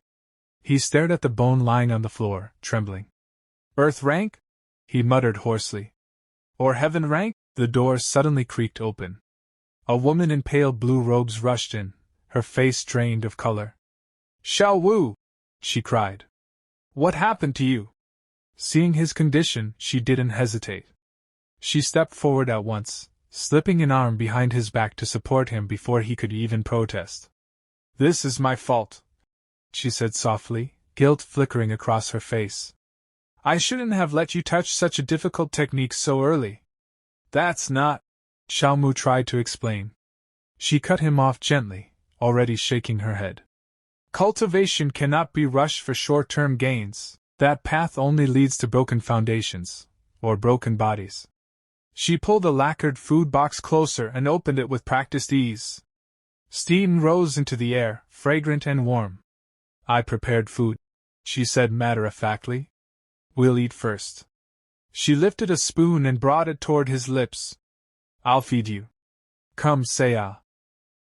He stared at the bone lying on the floor, trembling. Earth rank? He muttered hoarsely. Or heaven rank? The door suddenly creaked open. A woman in pale blue robes rushed in, her face drained of color. Zhao Mu! She cried. What happened to you? Seeing his condition, she didn't hesitate. She stepped forward at once, slipping an arm behind his back to support him before he could even protest. This is my fault, she said softly, guilt flickering across her face. I shouldn't have let you touch such a difficult technique so early. That's not… Zhao Mu tried to explain. She cut him off gently, already shaking her head. Cultivation cannot be rushed for short-term gains. That path only leads to broken foundations, or broken bodies. She pulled a lacquered food box closer and opened it with practiced ease. Steam rose into the air, fragrant and warm. I prepared food, she said matter-of-factly. We'll eat first. She lifted a spoon and brought it toward his lips. I'll feed you. Come, Saya.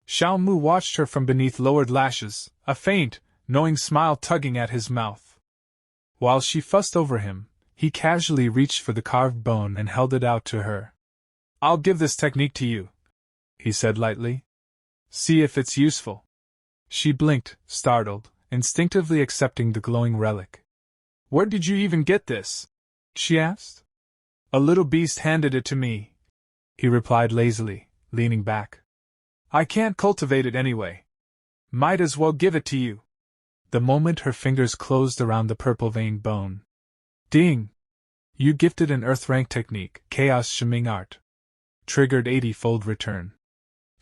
Zhao Mu watched her from beneath lowered lashes, a faint, knowing smile tugging at his mouth. While she fussed over him, he casually reached for the carved bone and held it out to her. I'll give this technique to you, he said lightly. See if it's useful. She blinked, startled, instinctively accepting the glowing relic. Where did you even get this? She asked. A little beast handed it to me, he replied lazily, leaning back. I can't cultivate it anyway. Might as well give it to you. The moment her fingers closed around the purple-veined bone. Ding! You gifted an Earth-rank technique, Chaos Shimming Art. Triggered 80-fold return.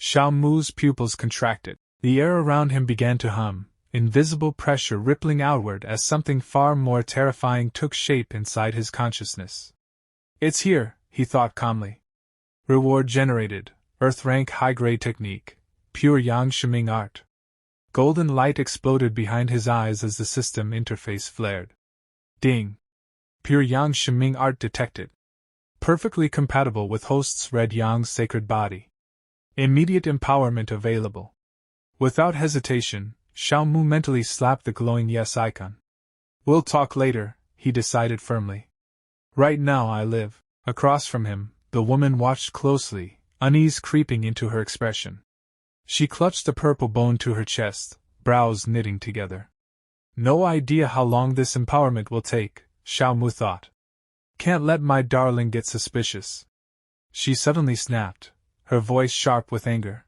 Zhao Mu's pupils contracted. The air around him began to hum, invisible pressure rippling outward as something far more terrifying took shape inside his consciousness. It's here, he thought calmly. Reward generated, Earth-rank high-grade technique, pure Yang Shimming Art. Golden light exploded behind his eyes as the system interface flared. Ding! Pure Yang Shimming Art detected. Perfectly compatible with host's red Yang sacred body. Immediate empowerment available. Without hesitation, Zhao Mu mentally slapped the glowing yes icon. We'll talk later, he decided firmly. Right now I live. Across from him, the woman watched closely, unease creeping into her expression. She clutched the purple bone to her chest, brows knitting together. No idea how long this empowerment will take, Zhao Mu thought. Can't let my darling get suspicious. She suddenly snapped, her voice sharp with anger.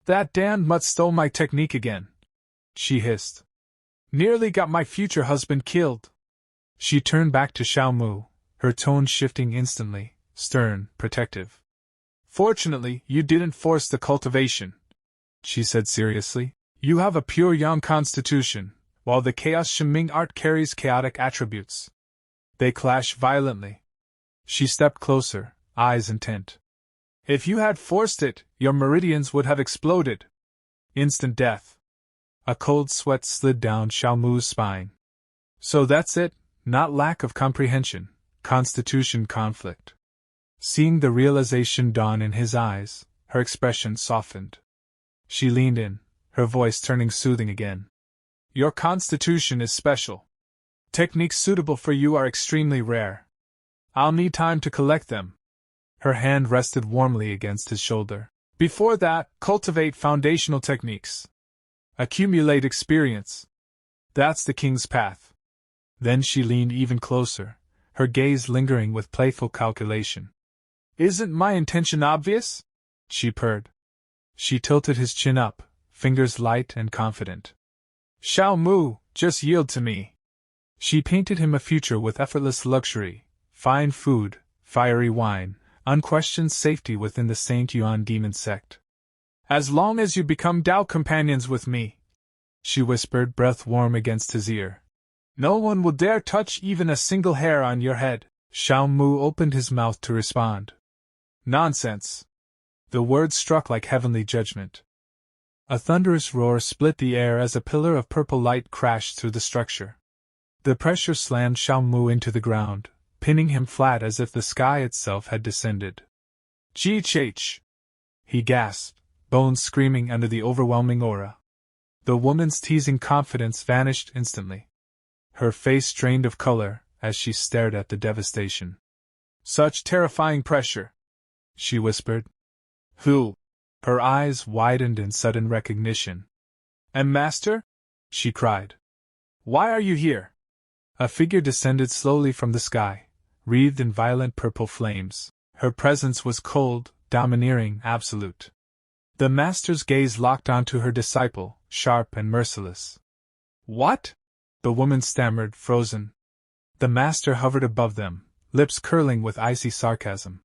That damned mutt stole my technique again, she hissed. Nearly got my future husband killed. She turned back to Zhao Mu, her tone shifting instantly, stern, protective. Fortunately, you didn't force the cultivation, she said seriously. You have a pure Yang constitution, while the Chaos Shimming Art carries chaotic attributes. They clash violently. She stepped closer, eyes intent. If you had forced it, your meridians would have exploded. Instant death. A cold sweat slid down Zhao Mu's spine. So that's it, not lack of comprehension, constitution conflict. Seeing the realization dawn in his eyes, her expression softened. She leaned in, her voice turning soothing again. Your constitution is special. Techniques suitable for you are extremely rare. I'll need time to collect them. Her hand rested warmly against his shoulder. Before that, cultivate foundational techniques. Accumulate experience. That's the king's path. Then she leaned even closer, her gaze lingering with playful calculation. Isn't my intention obvious? She purred. She tilted his chin up, fingers light and confident. Zhao Mu, just yield to me. She painted him a future with effortless luxury, fine food, fiery wine, unquestioned safety within the Saint Yuan Demon Sect. As long as you become Tao companions with me, she whispered, breath warm against his ear. No one will dare touch even a single hair on your head. Zhao Mu opened his mouth to respond. Nonsense. The words struck like heavenly judgment. A thunderous roar split the air as a pillar of purple light crashed through the structure. The pressure slammed Zhao Mu into the ground, pinning him flat as if the sky itself had descended. GH! He gasped, bones screaming under the overwhelming aura. The woman's teasing confidence vanished instantly. Her face drained of color as she stared at the devastation. "Such terrifying pressure," she whispered. "Who?" Her eyes widened in sudden recognition. "And Master?" she cried. "Why are you here?" A figure descended slowly from the sky, wreathed in violent purple flames. Her presence was cold, domineering, absolute. The Master's gaze locked onto her disciple, sharp and merciless. "What?" the woman stammered, frozen. The Master hovered above them, lips curling with icy sarcasm.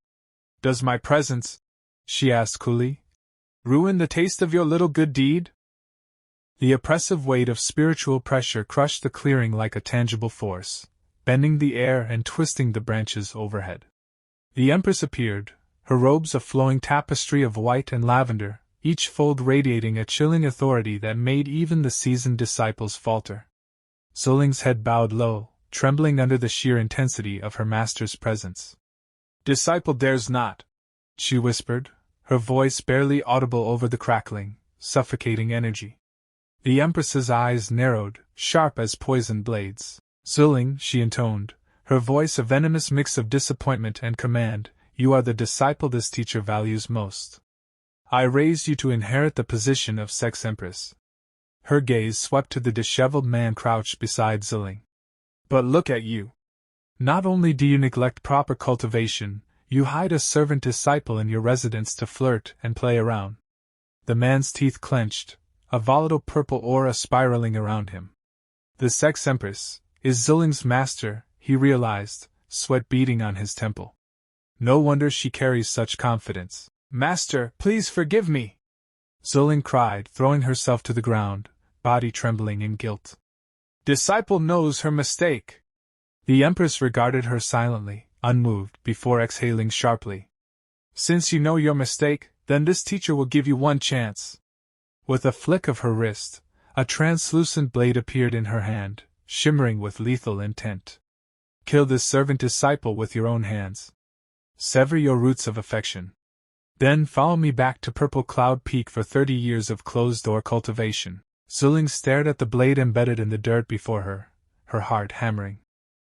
"Does my presence," she asked coolly, "ruin the taste of your little good deed?" The oppressive weight of spiritual pressure crushed the clearing like a tangible force, bending the air and twisting the branches overhead. The Empress appeared, her robes a flowing tapestry of white and lavender, each fold radiating a chilling authority that made even the seasoned disciples falter. Zhuling's head bowed low, trembling under the sheer intensity of her master's presence. "Disciple dares not," she whispered, her voice barely audible over the crackling, suffocating energy. The Empress's eyes narrowed, sharp as poisoned blades. "Zhuling," she intoned, her voice a venomous mix of disappointment and command, "you are the disciple this teacher values most. I raised you to inherit the position of Sex Empress." Her gaze swept to the disheveled man crouched beside Zhulling. "But look at you. Not only do you neglect proper cultivation, you hide a servant disciple in your residence to flirt and play around." The man's teeth clenched, a volatile purple aura spiraling around him. The Sex Empress is Zhuling's master, he realized, sweat beading on his temple. No wonder she carries such confidence. "Master, please forgive me!" Zhulling cried, throwing herself to the ground, body trembling in guilt. "Disciple knows her mistake." The Empress regarded her silently, unmoved, before exhaling sharply. "Since you know your mistake, then this teacher will give you one chance." With a flick of her wrist, a translucent blade appeared in her hand, shimmering with lethal intent. "Kill this servant disciple with your own hands. Sever your roots of affection. Then follow me back to Purple Cloud Peak for 30 years of closed-door cultivation." Zhuling stared at the blade embedded in the dirt before her, her heart hammering.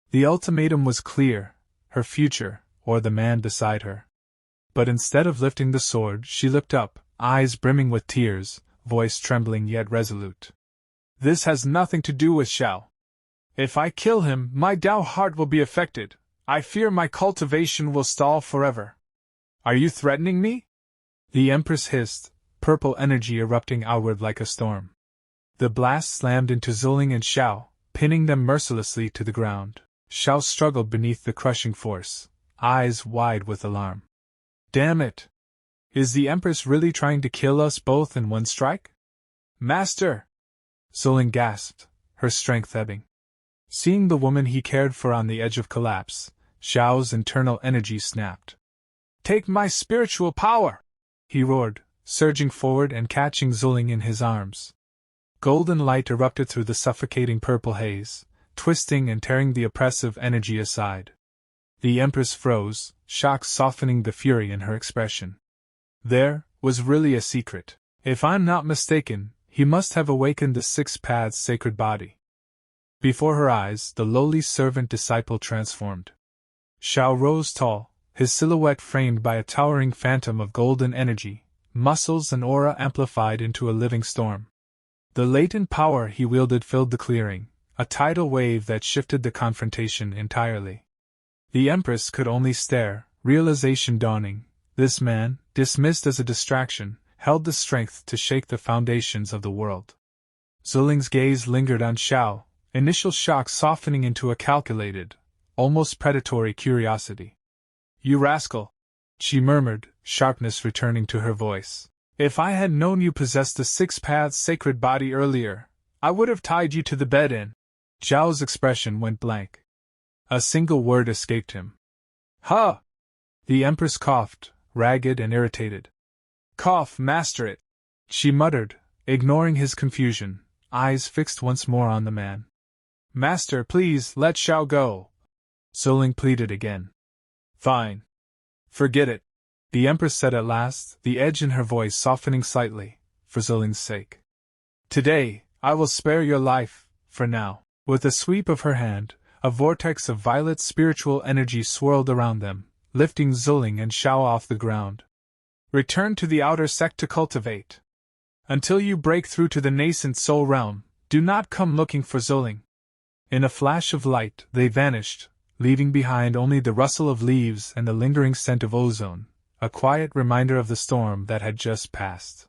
The ultimatum was clear, her future, or the man beside her. But instead of lifting the sword, she looked up, eyes brimming with tears, voice trembling yet resolute. "This has nothing to do with Xiao. If I kill him, my Tao heart will be affected. I fear my cultivation will stall forever." "Are you threatening me?" the Empress hissed, purple energy erupting outward like a storm. The blast slammed into Zhuling and Xiao, pinning them mercilessly to the ground. Xiao struggled beneath the crushing force, eyes wide with alarm. "Damn it! Is the Empress really trying to kill us both in one strike?" "Master!" Zhuling gasped, her strength ebbing. Seeing the woman he cared for on the edge of collapse, Xiao's internal energy snapped. "Take my spiritual power!" he roared, surging forward and catching Zhuling in his arms. Golden light erupted through the suffocating purple haze, twisting and tearing the oppressive energy aside. The Empress froze, shock softening the fury in her expression. There was really a secret. If I'm not mistaken, he must have awakened the 6 paths sacred body. Before her eyes, the lowly servant disciple transformed. Xiao rose tall, his silhouette framed by a towering phantom of golden energy, muscles and aura amplified into a living storm. The latent power he wielded filled the clearing, a tidal wave that shifted the confrontation entirely. The Empress could only stare, realization dawning. This man, dismissed as a distraction, held the strength to shake the foundations of the world. Zhuling's gaze lingered on Xiao, initial shock softening into a calculated, almost predatory curiosity. "You rascal!" she murmured, sharpness returning to her voice. "If I had known you possessed the 6 paths sacred body earlier, I would have tied you to the bed in." Zhao's expression went blank. A single word escaped him. "Huh!" The Empress coughed, ragged and irritated. "Cough, master it!" she muttered, ignoring his confusion, eyes fixed once more on the man. "Master, please, let Xiao go!" Zhuling pleaded again. "Fine. Forget it," the Empress said at last, the edge in her voice softening slightly, "for Zhuling's sake. Today, I will spare your life, for now." With a sweep of her hand, a vortex of violet spiritual energy swirled around them, lifting Jiuling and Zhao off the ground. Return to the outer sect to cultivate. Until you break through to the nascent soul realm, do not come looking for Jiuling. In a flash of light, they vanished, leaving behind only the rustle of leaves and the lingering scent of ozone, a quiet reminder of the storm that had just passed.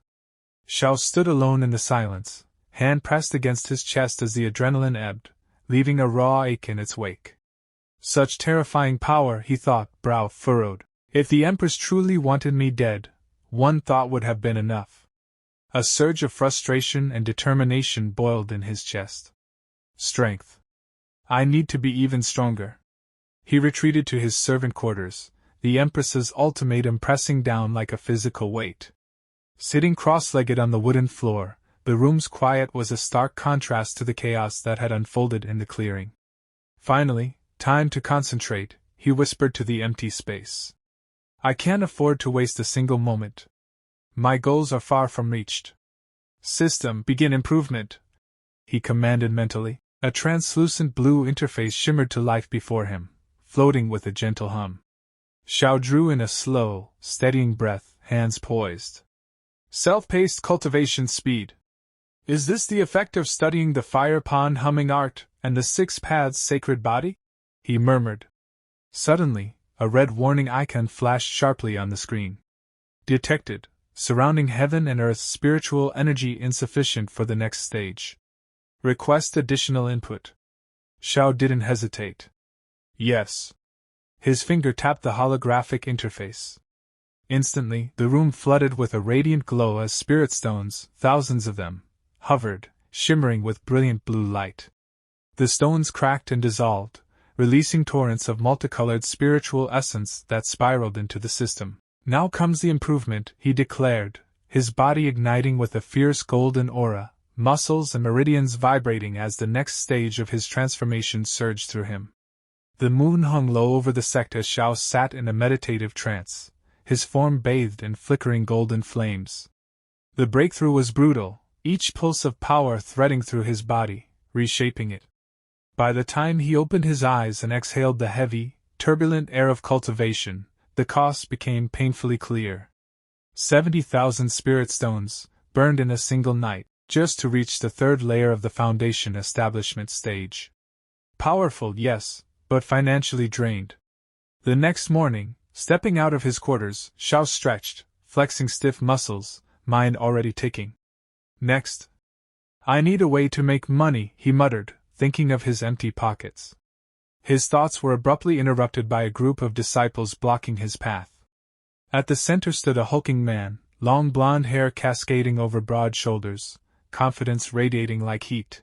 Zhao stood alone in the silence, hand pressed against his chest as the adrenaline ebbed, leaving a raw ache in its wake. Such terrifying power, he thought, brow furrowed. If the Empress truly wanted me dead, one thought would have been enough. A surge of frustration and determination boiled in his chest. Strength. I need to be even stronger. He retreated to his servant quarters, the Empress's ultimatum pressing down like a physical weight. Sitting cross-legged on the wooden floor, the room's quiet was a stark contrast to the chaos that had unfolded in the clearing. Finally, time to concentrate, he whispered to the empty space. I can't afford to waste a single moment. My goals are far from reached. System, begin improvement, he commanded mentally. A translucent blue interface shimmered to life before him, floating with a gentle hum. Zhao drew in a slow, steadying breath, hands poised. Self-paced cultivation speed. Is this the effect of studying the fire pond humming art and the 6 paths sacred body? He murmured. Suddenly, a red warning icon flashed sharply on the screen. Detected, surrounding heaven and earth's spiritual energy insufficient for the next stage. Request additional input. Zhao didn't hesitate. Yes. His finger tapped the holographic interface. Instantly, the room flooded with a radiant glow as spirit stones, thousands of them, hovered, shimmering with brilliant blue light. The stones cracked and dissolved, releasing torrents of multicolored spiritual essence that spiraled into the system. Now comes the improvement, he declared, his body igniting with a fierce golden aura, muscles and meridians vibrating as the next stage of his transformation surged through him. The moon hung low over the sect as Zhao sat in a meditative trance, his form bathed in flickering golden flames. The breakthrough was brutal, each pulse of power threading through his body, reshaping it. By the time he opened his eyes and exhaled the heavy, turbulent air of cultivation, the cost became painfully clear. 70,000 spirit stones, burned in a single night, just to reach the third layer of the foundation establishment stage. Powerful, yes, but financially drained. The next morning, stepping out of his quarters, Zhao stretched, flexing stiff muscles, mind already ticking. Next. I need a way to make money, he muttered, thinking of his empty pockets. His thoughts were abruptly interrupted by a group of disciples blocking his path. At the center stood a hulking man, long blonde hair cascading over broad shoulders, confidence radiating like heat.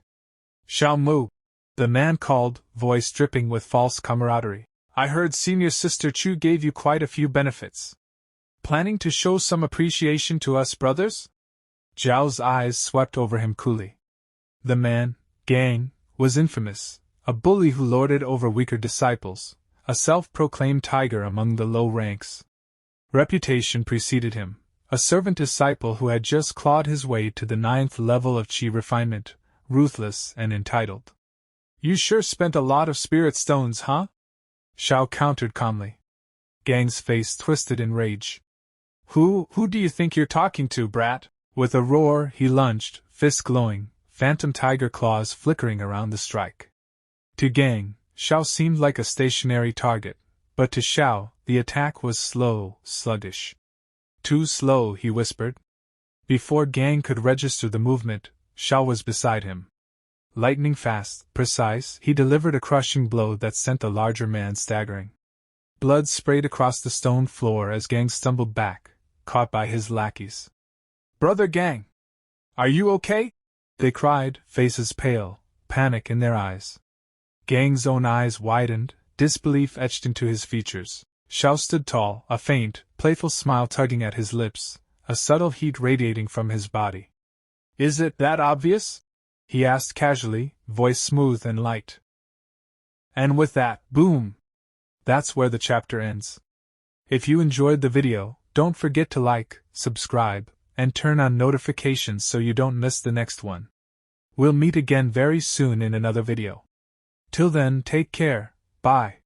Zhao Mu, the man called, voice dripping with false camaraderie. I heard Senior Sister Chu gave you quite a few benefits. Planning to show some appreciation to us brothers? Zhao's eyes swept over him coolly. The man, Gang, was infamous, a bully who lorded over weaker disciples, a self-proclaimed tiger among the low ranks. Reputation preceded him, a servant disciple who had just clawed his way to the 9th level of chi refinement, ruthless and entitled. You sure spent a lot of spirit stones, huh? Zhao countered calmly. Gang's face twisted in rage. Who do you think you're talking to, brat? With a roar, he lunged, fists glowing, phantom tiger claws flickering around the strike. To Gang, Zhao seemed like a stationary target, but to Zhao, the attack was slow, sluggish. Too slow, he whispered. Before Gang could register the movement, Zhao was beside him. Lightning fast, precise, he delivered a crushing blow that sent the larger man staggering. Blood sprayed across the stone floor as Gang stumbled back, caught by his lackeys. Brother Gang! Are you okay? They cried, faces pale, panic in their eyes. Gang's own eyes widened, disbelief etched into his features. Zhao stood tall, a faint, playful smile tugging at his lips, a subtle heat radiating from his body. Is it that obvious? He asked casually, voice smooth and light. And with that, boom! That's where the chapter ends. If you enjoyed the video, don't forget to like, subscribe, and turn on notifications so you don't miss the next one. We'll meet again very soon in another video. Till then, take care, bye.